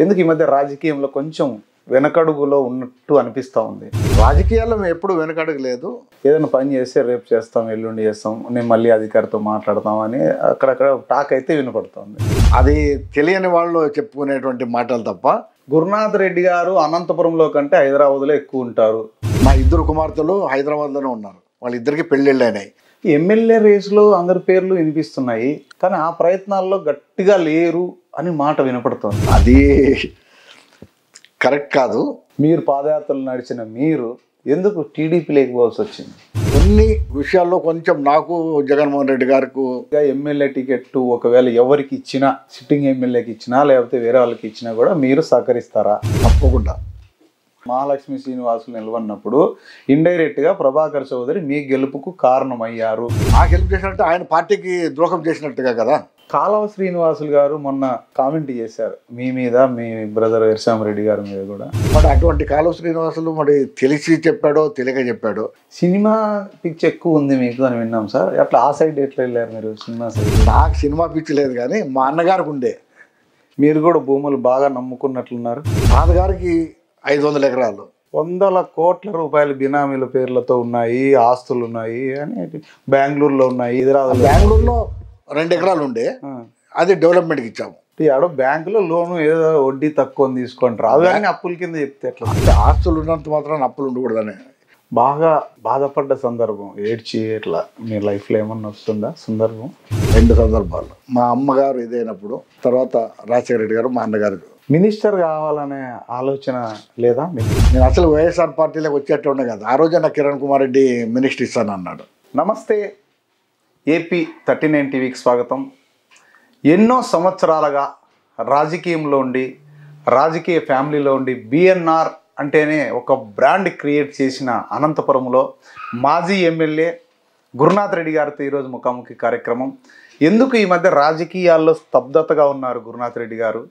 ఎందుకు ఈ మధ్య రాజకీయంలో కొంచెం వెనకడుగులో ఉన్నట్టు అనిపిస్తూ ఉంది? రాజకీయాల్లో మేము ఎప్పుడు వెనకడుగు లేదు. ఏదైనా పని చేస్తే రేపు చేస్తాం, ఎల్లుండి చేస్తాం, నేను మళ్ళీ అధికారితో మాట్లాడతామని అక్కడక్కడ టాక్ అయితే వినపడుతుంది. అది తెలియని వాళ్ళు చెప్పుకునేటువంటి మాటలు తప్ప. గురునాథ్ రెడ్డి గారు అనంతపురంలో కంటే హైదరాబాద్లో ఎక్కువ ఉంటారు. మా ఇద్దరు కుమార్తెలు హైదరాబాద్లోనే ఉన్నారు. వాళ్ళిద్దరికి పెళ్ళిళ్ళు అయినాయి. ఎమ్మెల్యే రేసులో అందరి పేర్లు వినిపిస్తున్నాయి, కానీ ఆ ప్రయత్నాల్లో గట్టిగా లేరు అని మాట వినపడుతుంది. అది కరెక్ట్ కాదు. మీరు పాదయాత్రలు నడిచిన మీరు ఎందుకు టీడీపీ లేకపోవాల్సి వచ్చింది? కొన్ని విషయాల్లో కొంచెం నాకు జగన్మోహన్ రెడ్డి గారికి ఎమ్మెల్యే టికెట్ ఒకవేళ ఎవరికి ఇచ్చినా, సిట్టింగ్ ఎమ్మెల్యేకి ఇచ్చినా లేకపోతే వేరే వాళ్ళకి ఇచ్చినా కూడా మీరు సహకరిస్తారా? తప్పకుండా. మహాలక్ష్మి శ్రీనివాసులు నిలవన్నప్పుడు ఇండైరెక్ట్గా ప్రభాకర్ చౌదరి మీ గెలుపుకు కారణమయ్యారు. నాకు హెల్ప్ చేసినట్టు ఆయన పార్టీకి ద్రోహం చేసినట్టుగా కదా. కాలవ శ్రీనివాసులు గారు మొన్న కామెంట్ చేశారు మీ మీద, మీ బ్రదర్ ఎర్సామరెడ్డి గారి మీద కూడా. మరి అటువంటి కాలువ శ్రీనివాసులు మరి తెలిసి చెప్పాడో తెలియక చెప్పాడో. సినిమా పిచ్ ఎక్కువ ఉంది మీకు అని విన్నాం సార్. అట్లా ఆ సైడ్ ఎట్లా వెళ్ళారు మీరు? Cinema side? నాకు సినిమా పిచ్చి లేదు, కానీ మా అన్నగారికి ఉండే. మీరు కూడా భూములు బాగా నమ్ముకున్నట్లున్నారు. నాన్నగారికి 500 ఎకరాలు, 100 కోట్ల రూపాయలు బినామీల పేర్లతో ఉన్నాయి, ఆస్తులు ఉన్నాయి అని బెంగళూరులో ఉన్నాయి. బెంగళూరులో 2 ఎకరాలు ఉండే, అది డెవలప్మెంట్కి ఇచ్చాము. ఆడో బ్యాంకులో లోను ఏదో వడ్డీ తక్కువ తీసుకుంటారు, అవి కానీ అప్పుల కింద చెప్తే ఎట్లా? అంటే ఆస్తులు ఉన్నంత మాత్రం అప్పులు ఉండకూడదని. బాగా బాధపడ్డ సందర్భం, ఏడ్చి ఇట్లా మీ లైఫ్లో ఏమన్నా వస్తుందా సందర్భం? 2 సందర్భాలు. మా అమ్మగారు ఇదైనప్పుడు, తర్వాత రాజశేఖర రెడ్డి గారు, మా అన్నగారు. మినిస్టర్ కావాలనే ఆలోచన లేదా మీకు? నేను అసలు వైఎస్ఆర్ పార్టీలోకి వచ్చేట్టు ఉండే కదా. ఆ రోజే నాకు కిరణ్ కుమార్ రెడ్డి మినిస్టర్ ఇస్తాను అన్నాడు. నమస్తే, ఏపీ 39 టీవీకి స్వాగతం. ఎన్నో సంవత్సరాలుగా రాజకీయంలో ఉండి, రాజకీయ ఫ్యామిలీలో ఉండి, బిఎన్ఆర్ అంటేనే ఒక బ్రాండ్ క్రియేట్ చేసిన అనంతపురంలో మాజీ ఎమ్మెల్యే గురునాథ్ రెడ్డి గారితో ఈరోజు ముఖాముఖి కార్యక్రమం. ఎందుకు ఈ మధ్య రాజకీయాల్లో స్తబ్దతగా ఉన్నారు గురునాథ్ రెడ్డి గారు,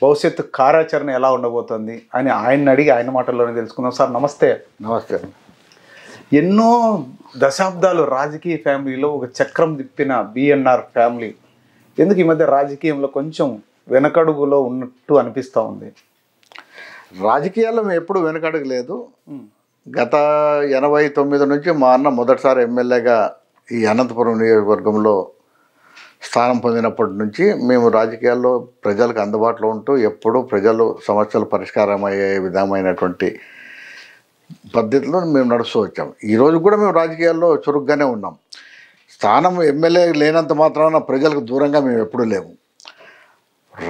భవిష్యత్తు కార్యాచరణ ఎలా ఉండబోతుంది అని ఆయన అడిగి ఆయన మాటల్లోనే తెలుసుకుందాం. సార్ నమస్తే. నమస్తే. ఎన్నో దశాబ్దాలు రాజకీయ ఫ్యామిలీలో ఒక చక్రం తిప్పిన బిఎన్ఆర్ ఫ్యామిలీ ఎందుకు ఈ మధ్య రాజకీయంలో కొంచెం వెనకడుగులో ఉన్నట్టు అనిపిస్తూ ఉంది? రాజకీయాల్లో మేము ఎప్పుడు వెనకడుగు లేదు. గత 89 నుంచి మా అన్న మొదటిసారి ఎమ్మెల్యేగా ఈ అనంతపురం నియోజకవర్గంలో స్థానం పొందినప్పటి నుంచి మేము రాజకీయాల్లో ప్రజలకు అందుబాటులో ఉంటూ ఎప్పుడూ ప్రజలు సమస్యలు పరిష్కారం అయ్యే విధమైనటువంటి పద్ధతిలో మేము నడుస్తూ వచ్చాము. ఈరోజు కూడా మేము రాజకీయాల్లో చురుగ్గానే ఉన్నాం. స్థానం ఎమ్మెల్యే లేనంత మాత్రాన ప్రజలకు దూరంగా మేము ఎప్పుడూ లేము.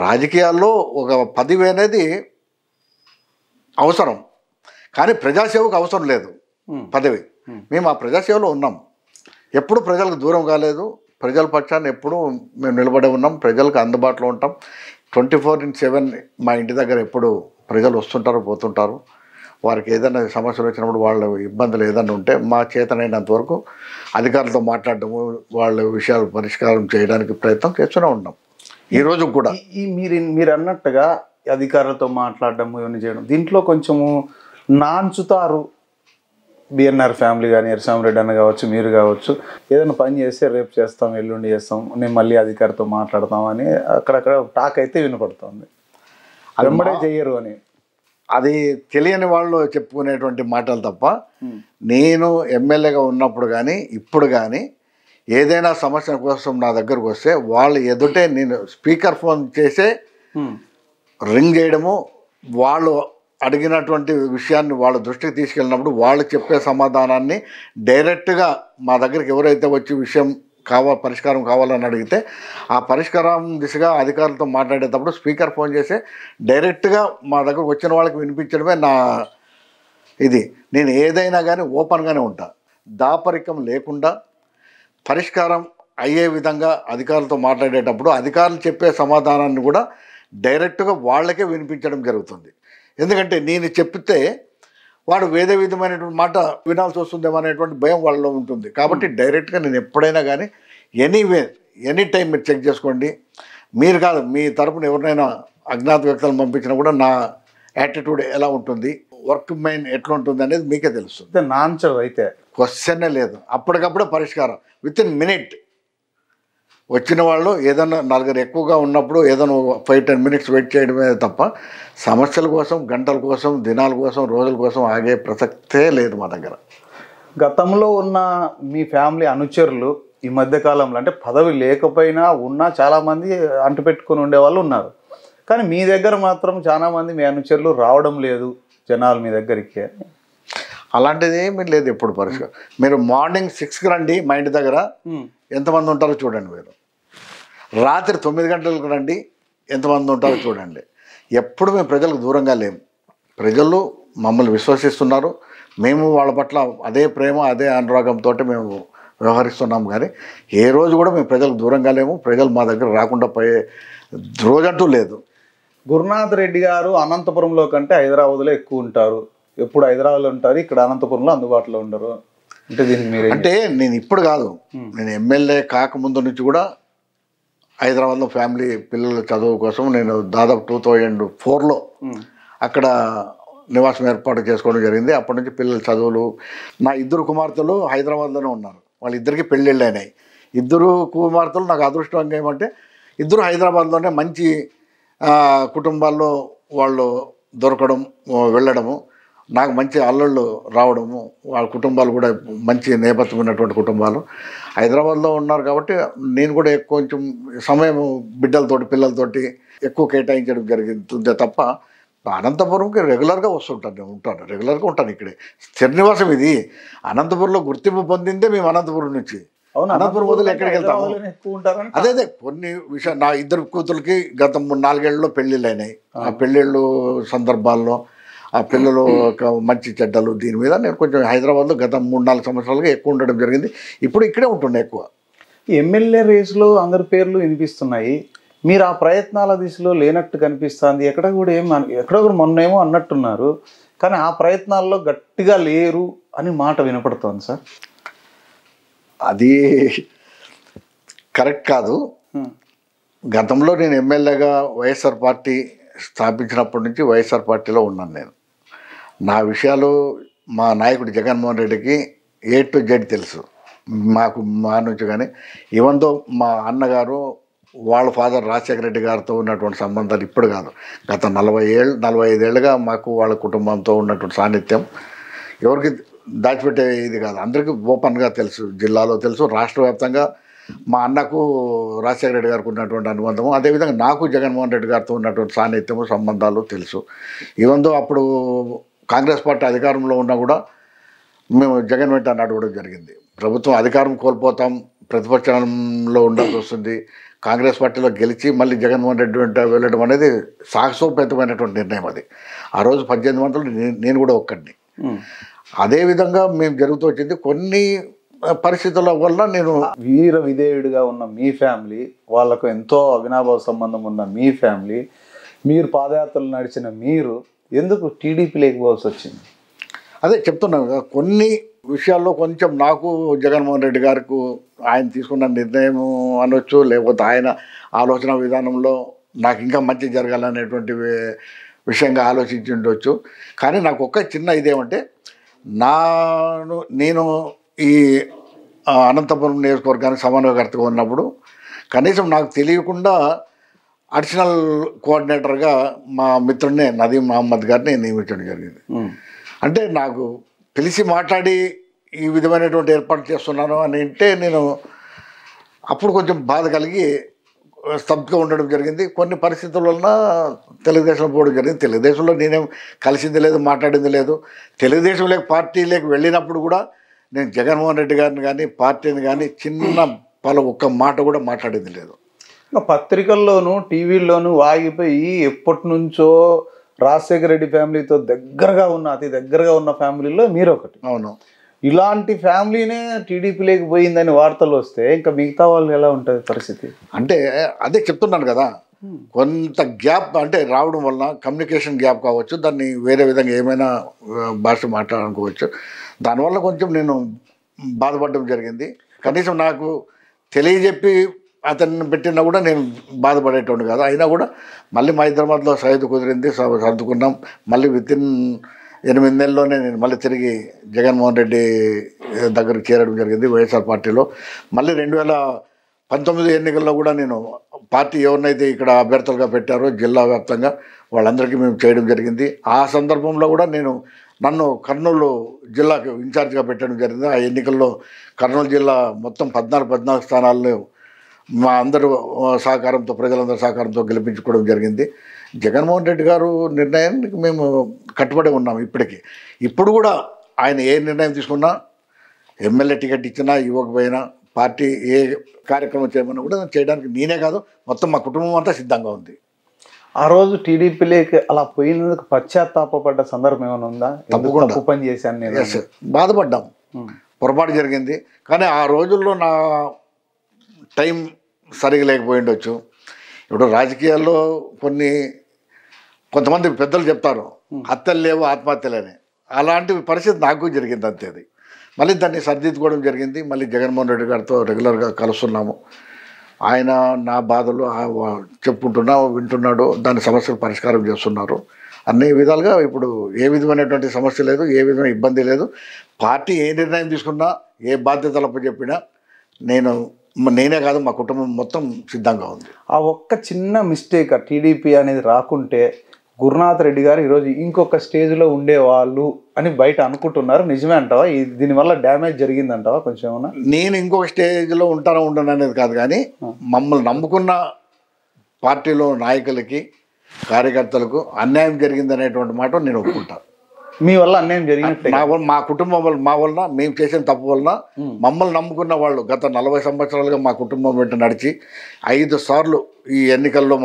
రాజకీయాల్లో ఒక పదవి అనేది అవసరం, కానీ ప్రజాసేవకు అవసరం లేదు పదవి. మేము ఆ ప్రజాసేవలో ఉన్నాం, ఎప్పుడు ప్రజలకు దూరం కాలేదు. ప్రజల పక్షాన్ని ఎప్పుడూ మేము నిలబడి ఉన్నాం, ప్రజలకు అందుబాటులో ఉంటాం. 24/7 మా ఇంటి దగ్గర ఎప్పుడు ప్రజలు వస్తుంటారు, పోతుంటారు. వారికి ఏదైనా సమస్యలు వచ్చినప్పుడు వాళ్ళ ఇబ్బందులు ఏదైనా ఉంటే మా చేతనైనంత వరకు అధికారులతో మాట్లాడటము, వాళ్ళ విషయాలు పరిష్కారం చేయడానికి ప్రయత్నం చేస్తూనే ఉన్నాం. ఈరోజు కూడా మీరు అన్నట్టుగా అధికారులతో మాట్లాడడం, ఇవన్నీ చేయడం, దీంట్లో కొంచెము నాంచుతారు. బిఎన్ఆర్ ఫ్యామిలీ కానీ, ఎర్సామరెడ్డి అన్న కావచ్చు, మీరు కావచ్చు, ఏదైనా పని చేస్తే రేపు చేస్తాం, ఎల్లుండి చేస్తాం, నేను మళ్ళీ అధికారితో మాట్లాడతామని అక్కడక్కడ టాక్ అయితే వినపడుతుంది. వెంబడే చెయ్యరు అని. అది తెలియని వాళ్ళు చెప్పుకునేటువంటి మాటలు తప్ప. నేను ఎమ్మెల్యేగా ఉన్నప్పుడు కానీ ఇప్పుడు కానీ ఏదైనా సమస్య కోసం నా దగ్గరకు వస్తే వాళ్ళు ఎదుటే నేను స్పీకర్ ఫోన్ చేసే రింగ్ చేయడము, వాళ్ళు అడిగినటువంటి విషయాన్ని వాళ్ళ దృష్టికి తీసుకెళ్ళినప్పుడు వాళ్ళు చెప్పే సమాధానాన్ని డైరెక్ట్గా మా దగ్గరికి ఎవరైతే వచ్చి విషయం పరిష్కారం కావాలని అడిగితే ఆ పరిష్కారం దిశగా అధికారులతో మాట్లాడేటప్పుడు స్పీకర్ ఫోన్ చేసి డైరెక్ట్గా మా దగ్గరకు వచ్చిన వాళ్ళకి వినిపించడమే నా ఇది. నేను ఏదైనా కానీ ఓపెన్గానే ఉంటా, దాపరికం లేకుండా పరిష్కారం అయ్యే విధంగా అధికారులతో మాట్లాడేటప్పుడు అధికారులు చెప్పే సమాధానాన్ని కూడా డైరెక్ట్గా వాళ్ళకే వినిపించడం జరుగుతుంది. ఎందుకంటే నేను చెప్తే వాడు వేరే విధమైనటువంటి మాట వినాల్సి వస్తుందేమో అనేటువంటి భయం వాళ్ళలో ఉంటుంది. కాబట్టి డైరెక్ట్గా నేను ఎప్పుడైనా కానీ ఎనీ టైం మీరు చెక్ చేసుకోండి. మీరు కాదు, మీ తరపున ఎవరినైనా అజ్ఞాత వ్యక్తులను పంపించినా కూడా నా యాటిట్యూడ్ ఎలా ఉంటుంది, వర్క్ మైండ్ ఎట్లా ఉంటుంది అనేది మీకే తెలుస్తుంది. నాన్సర్ అయితే క్వశ్చనే లేదు, అప్పటికప్పుడే పరిష్కారం. విత్ ఇన్ మినిట్ వచ్చిన వాళ్ళు ఏదైనా నలుగురు ఎక్కువగా ఉన్నప్పుడు ఏదైనా 5-10 మినిట్స్ వెయిట్ చేయడమే తప్ప సమస్యల కోసం, గంటల కోసం, దినాల కోసం, రోజుల కోసం ఆగే ప్రసక్తే లేదు మా దగ్గర. గతంలో ఉన్న మీ ఫ్యామిలీ అనుచరులు ఈ మధ్య కాలంలో అంటే పదవి లేకపోయినా ఉన్నా చాలామంది అంటుపెట్టుకుని ఉండేవాళ్ళు ఉన్నారు. కానీ మీ దగ్గర మాత్రం చాలామంది మీ అనుచరులు రావడం లేదు జనాలు మీ దగ్గరికి. అలాంటిది ఏమీ లేదు ఎప్పుడు పరిస్థితి. మీరు మార్నింగ్ 6కి రండి మా ఇంటి దగ్గర, ఎంతమంది ఉంటారో చూడండి. మీరు రాత్రి 9 గంటలకు రండి, ఎంతమంది ఉంటారో చూడండి. ఎప్పుడు మేము ప్రజలకు దూరంగా లేము. ప్రజలు మమ్మల్ని విశ్వసిస్తున్నారు. మేము వాళ్ళ పట్ల అదే ప్రేమ, అదే అనురాగంతో మేము వ్యవహరిస్తున్నాం. కానీ ఏ రోజు కూడా మేము ప్రజలకు దూరంగా లేము. ప్రజలు మా దగ్గర రాకుండా పోయే రోజంటూ లేదు. గురునాథ్ రెడ్డి గారు అనంతపురంలో కంటే హైదరాబాద్లో ఎక్కువ ఉంటారు. ఎప్పుడు హైదరాబాద్లో ఉంటారు, ఇక్కడ అనంతపురంలో అందుబాటులో ఉండరు. అంటే దీనికి మీరు అంటే నేను ఇప్పుడు కాదు, నేను ఎమ్మెల్యే కాకముందు నుంచి కూడా హైదరాబాద్లో ఫ్యామిలీ పిల్లల చదువు కోసం నేను దాదాపు 2004లో అక్కడ నివాసం ఏర్పాటు చేసుకోవడం జరిగింది. అప్పటి నుంచి పిల్లల చదువులు, నా 2 కుమార్తెలు హైదరాబాద్లోనే ఉన్నారు. వాళ్ళిద్దరికీ పెళ్ళిళ్ళు అయినాయి. 2 కుమార్తెలు నాకు అదృష్టంగా ఏమంటే 2 హైదరాబాద్లోనే మంచి కుటుంబాల్లో వాళ్ళు దొరకడం, వెళ్ళడము, నాకు మంచి అల్లుళ్ళు రావడము, వాళ్ళ కుటుంబాలు కూడా మంచి నేపథ్యం ఉన్నటువంటి కుటుంబాలు హైదరాబాద్లో ఉన్నారు. కాబట్టి నేను కూడా కొంచెం సమయం బిడ్డలతోటి, పిల్లలతోటి ఎక్కువ కేటాయించడం జరిగింది తప్ప అనంతపురంకి రెగ్యులర్గా ఉంటాను, రెగ్యులర్గా ఉంటాను. ఇక్కడే స్థిర నివాసం ఇది. అనంతపురంలో గుర్తింపు పొందిందే మేము అనంతపురం నుంచి. అనంతపురం వదిలి ఎక్కడికి వెళ్తాము? అదే కొన్ని విషయాలు, నా 2 కూతురికి గత 4 ఏళ్ళలో పెళ్ళిళ్ళు అయినాయి. ఆ పెళ్ళిళ్ళు సందర్భాల్లో ఆ పిల్లలు ఒక మంచి చెడ్డలు, దీని మీద నేను కొంచెం హైదరాబాద్లో గత 3-4 సంవత్సరాలుగా ఎక్కువ ఉండడం జరిగింది. ఇప్పుడు ఇక్కడే ఉంటుండే ఎక్కువ. ఎమ్మెల్యే రేసులో అందరి పేర్లు వినిపిస్తున్నాయి. మీరు ఆ ప్రయత్నాల దిశలో లేనట్టు కనిపిస్తుంది. ఎక్కడ కూడా మొన్నేమో అన్నట్టున్నారు, కానీ ఆ ప్రయత్నాల్లో గట్టిగా లేరు అని మాట వినపడుతోంది సార్. అది కరెక్ట్ కాదు. గతంలో నేను ఎమ్మెల్యేగా వైఎస్ఆర్ పార్టీ స్థాపించినప్పటి నుంచి వైఎస్ఆర్ పార్టీలో ఉన్నాను. నేను నా విషయాలు మా నాయకుడు జగన్మోహన్ రెడ్డికి A to Z తెలుసు. మా నుంచి కానీ ఈవెన్ దో మా అన్నగారు వాళ్ళ ఫాదర్ రాజశేఖర రెడ్డి గారితో ఉన్నటువంటి సంబంధాలు ఇప్పుడు కాదు, గత 45 ఏళ్ళుగా మాకు వాళ్ళ కుటుంబంతో ఉన్నటువంటి సాన్నిధ్యం ఎవరికి దాచిపెట్టే ఇది కాదు, అందరికీ ఓపెన్గా తెలుసు. జిల్లాలో తెలుసు, రాష్ట్ర వ్యాప్తంగా మా అన్నకు రాజశేఖర రెడ్డి గారికి ఉన్నటువంటి అనుబంధము, అదేవిధంగా నాకు జగన్మోహన్ రెడ్డి గారితో ఉన్నటువంటి సాన్నిధ్యము, సంబంధాలు తెలుసు. ఈవెన్ దో అప్పుడు కాంగ్రెస్ పార్టీ అధికారంలో ఉన్నా కూడా మేము జగన్ వెంట నడవడం జరిగింది. ప్రభుత్వం అధికారం కోల్పోతాం, ప్రతిపక్షంలో ఉండాల్సి వస్తుంది, కాంగ్రెస్ పార్టీలో గెలిచి మళ్ళీ జగన్మోహన్ రెడ్డి వెంట వెళ్ళడం అనేది సాహసోపేతమైనటువంటి నిర్ణయం. అది ఆ రోజు 18 మందిలో నేను కూడా ఒక్కడిని. అదేవిధంగా మేము జరుగుతూ వచ్చింది. కొన్ని పరిస్థితుల వల్ల నేను వీర విధేయుడిగా ఉన్న మీ ఫ్యామిలీ, వాళ్ళకు ఎంతో అవినాభావ సంబంధం ఉన్న మీ ఫ్యామిలీ, మీరు పాదయాత్రలు నడిచిన మీరు ఎందుకు టీడీపీ లేకపోవాల్సి వచ్చింది? అదే చెప్తున్నాను కదా, కొన్ని విషయాల్లో కొంచెం నాకు జగన్మోహన్ రెడ్డి గారికి ఆయన తీసుకున్న నిర్ణయం అనొచ్చు, లేకపోతే ఆయన ఆలోచన విధానంలో నాకు ఇంకా మంచి జరగాలనేటువంటి విషయంగా ఆలోచించి ఉండొచ్చు. కానీ నాకు ఒక్క చిన్న ఇదేమంటే, నేను ఈ అనంతపురం నియోజకవర్గానికి సమన్వయకర్తగా ఉన్నప్పుడు కనీసం నాకు తెలియకుండా అడిషనల్ కోఆర్డినేటర్గా మా మిత్రుడిని నదీం మహమ్మద్ గారిని నియమించడం జరిగింది. అంటే నాకు పిలిచి మాట్లాడి ఈ విధమైనటువంటి ఏర్పాటు చేస్తున్నాను అని అంటే నేను అప్పుడు కొంచెం బాధ కలిగి స్తబ్దుగా ఉండడం జరిగింది. కొన్ని పరిస్థితుల వలన తెలుగుదేశంలో పోవడం జరిగింది. తెలుగుదేశంలో నేనేం కలిసింది లేదు, మాట్లాడింది లేదు. తెలుగుదేశం లేక పార్టీలోకి వెళ్ళినప్పుడు కూడా నేను జగన్మోహన్ రెడ్డి గారిని కానీ పార్టీని కానీ ఒక్క మాట కూడా మాట్లాడింది లేదు. పత్రికల్లోనూ టీవీల్లోనూ వాగిపోయి ఎప్పటి నుంచో రాజశేఖర రెడ్డి ఫ్యామిలీతో అతి దగ్గరగా ఉన్న ఫ్యామిలీలో మీరు ఒకటి. అవును. ఇలాంటి ఫ్యామిలీనే టీడీపీ లేకపోయిందని వార్తలు వస్తే ఇంకా మిగతా వాళ్ళు ఎలా ఉంటుంది పరిస్థితి? అంటే అదే చెప్తున్నాను కదా, కొంత గ్యాప్ అంటే రావడం వల్ల కమ్యూనికేషన్ గ్యాప్ కావచ్చు, దాన్ని వేరే విధంగా ఏమైనా భాష మాట్లాడుకోవచ్చు. దానివల్ల కొంచెం నేను బాధపడడం జరిగింది. కనీసం నాకు తెలియజెప్పి అతన్ని పెట్టినా కూడా నేను బాధపడేటోడు కాదు. అయినా కూడా మళ్ళీ మా హైదరాబాద్లో సైదు కుదిరింది, సర్దుకున్నాం. మళ్ళీ వితిన్ 8 నెలల్లోనే నేను మళ్ళీ తిరిగి జగన్మోహన్ రెడ్డి దగ్గరికి చేరడం జరిగింది వైఎస్ఆర్ పార్టీలో. మళ్ళీ 19 ఎన్నికల్లో కూడా నేను పార్టీ ఎవరినైతే ఇక్కడ అభ్యర్థులుగా పెట్టారో జిల్లా వ్యాప్తంగా వాళ్ళందరికీ మేము చేయడం జరిగింది. ఆ సందర్భంలో కూడా నన్ను కర్నూలు జిల్లాకు ఇన్ఛార్జిగా పెట్టడం జరిగింది. ఆ ఎన్నికల్లో కర్నూలు జిల్లా మొత్తం 14 స్థానాలను మా అందరూ సహకారంతో, ప్రజలందరి సహకారంతో గెలిపించుకోవడం జరిగింది. జగన్మోహన్ రెడ్డి గారు నిర్ణయానికి మేము కట్టుబడి ఉన్నాం ఇప్పటికీ. ఇప్పుడు కూడా ఆయన ఏ నిర్ణయం తీసుకున్నా, ఎమ్మెల్యే టికెట్ ఇచ్చినా ఇవ్వకపోయినా, పార్టీ ఏ కార్యక్రమం చేయమన్నా కూడా చేయడానికి నేనే కాదు మొత్తం మా కుటుంబం అంతా సిద్ధంగా ఉంది. ఆ రోజు టీడీపీలోకి అలా పోయినందుకు పశ్చాత్తాపడ్డ సందర్భం ఏమైనా ఉందా? తప్పకుండా. తప్పు పని చేశాను నేను. బాధపడ్డాం, పొరపాటు జరిగింది. కానీ ఆ రోజుల్లో నా టైం సరిగా లేకపోయి ఉండొచ్చు. ఇప్పుడు రాజకీయాల్లో కొంతమంది పెద్దలు చెప్తారు హత్యలు లేవు ఆత్మహత్యలని. అలాంటి పరిస్థితి నాకు జరిగింది అంతే. అది మళ్ళీ దాన్ని సరిదిద్దుకోవడం జరిగింది. మళ్ళీ జగన్మోహన్ రెడ్డి గారితో రెగ్యులర్గా కలుస్తున్నాము. ఆయన నా బాధలు వింటున్నాడు, దాని సమస్యలు పరిష్కారం చేస్తున్నారు. అన్ని విధాలుగా ఇప్పుడు ఏ విధమైనటువంటి సమస్య లేదు, ఏ విధమైన ఇబ్బంది లేదు. పార్టీ ఏ నిర్ణయం తీసుకున్నా, ఏ బాధ్యతలపై చెప్పినా నేనే కాదు మా కుటుంబం మొత్తం సిద్ధంగా ఉంది. ఆ ఒక్క చిన్న మిస్టేక్ టీడీపీ అనేది రాకుంటే గురునాథ్ రెడ్డి గారు ఈరోజు ఇంకొక స్టేజ్లో ఉండేవాళ్ళు అని బయట అనుకుంటున్నారు. నిజమే అంటావా? దీనివల్ల డ్యామేజ్ జరిగిందంటావా కొంచెం ఏమన్నా? నేను ఇంకొక స్టేజ్లో ఉండను అనేది కాదు, కానీ మమ్మల్ని నమ్ముకున్న పార్టీలో నాయకులకి, కార్యకర్తలకు అన్యాయం జరిగిందనేటువంటి మాట నేను ఒప్పుకుంటాను. మీ వల్ల అన్యాయం జరిగినట్టే. మా కుటుంబం వల్ల, మా వలన, మేము చేసిన తప్పు వలన మమ్మల్ని నమ్ముకున్న వాళ్ళు గత 40 సంవత్సరాలుగా మా కుటుంబం వెంట నడిచి 5 సార్లు ఈ ఎన్నికల్లో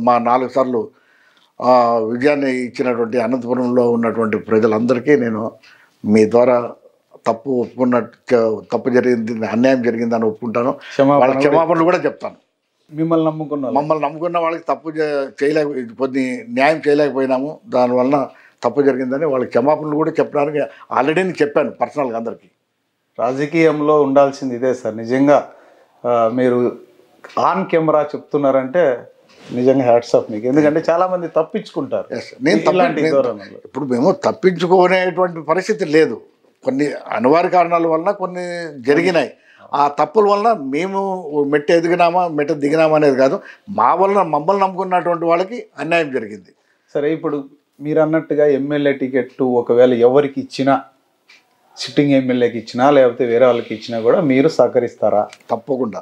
మా 4 సార్లు విజయాన్ని ఇచ్చినటువంటి అనంతపురంలో ఉన్నటువంటి ప్రజలందరికీ నేను మీ ద్వారా తప్పు జరిగింది, అన్యాయం జరిగిందని ఒప్పుకుంటాను. వాళ్ళ క్షమాపణలు కూడా చెప్తాను. మమ్మల్ని నమ్ముకున్న వాళ్ళకి కొన్ని న్యాయం చేయలేకపోయినాము, దానివల్ల తప్పు జరిగిందని వాళ్ళకి క్షమాపణలు కూడా చెప్పడానికి ఆల్రెడీ నేను చెప్పాను పర్సనల్గా అందరికీ. రాజకీయంలో ఉండాల్సింది ఇదే సార్. నిజంగా మీరు ఆన్ కెమెరా చెప్తున్నారంటే నిజంగా హ్యాట్స్ ఆఫ్ మీకు. ఎందుకంటే చాలా మంది తప్పించుకుంటారు. ఇప్పుడు మేము తప్పించుకునేటువంటి పరిస్థితి లేదు. కొన్ని అనివార్య కారణాల వలన కొన్ని జరిగినాయి. ఆ తప్పుల వలన మేము మెట్ట దిగినామా అనేది కాదు, మమ్మల్ని నమ్ముకున్నటువంటి వాళ్ళకి అన్యాయం జరిగింది. సరే, ఇప్పుడు మీరు అన్నట్టుగా ఎమ్మెల్యే టికెట్ ఒకవేళ ఎవరికి ఇచ్చినా, సిట్టింగ్ ఎమ్మెల్యేకి ఇచ్చినా లేకపోతే వేరే వాళ్ళకి ఇచ్చినా కూడా మీరు సహకరిస్తారా? తప్పకుండా,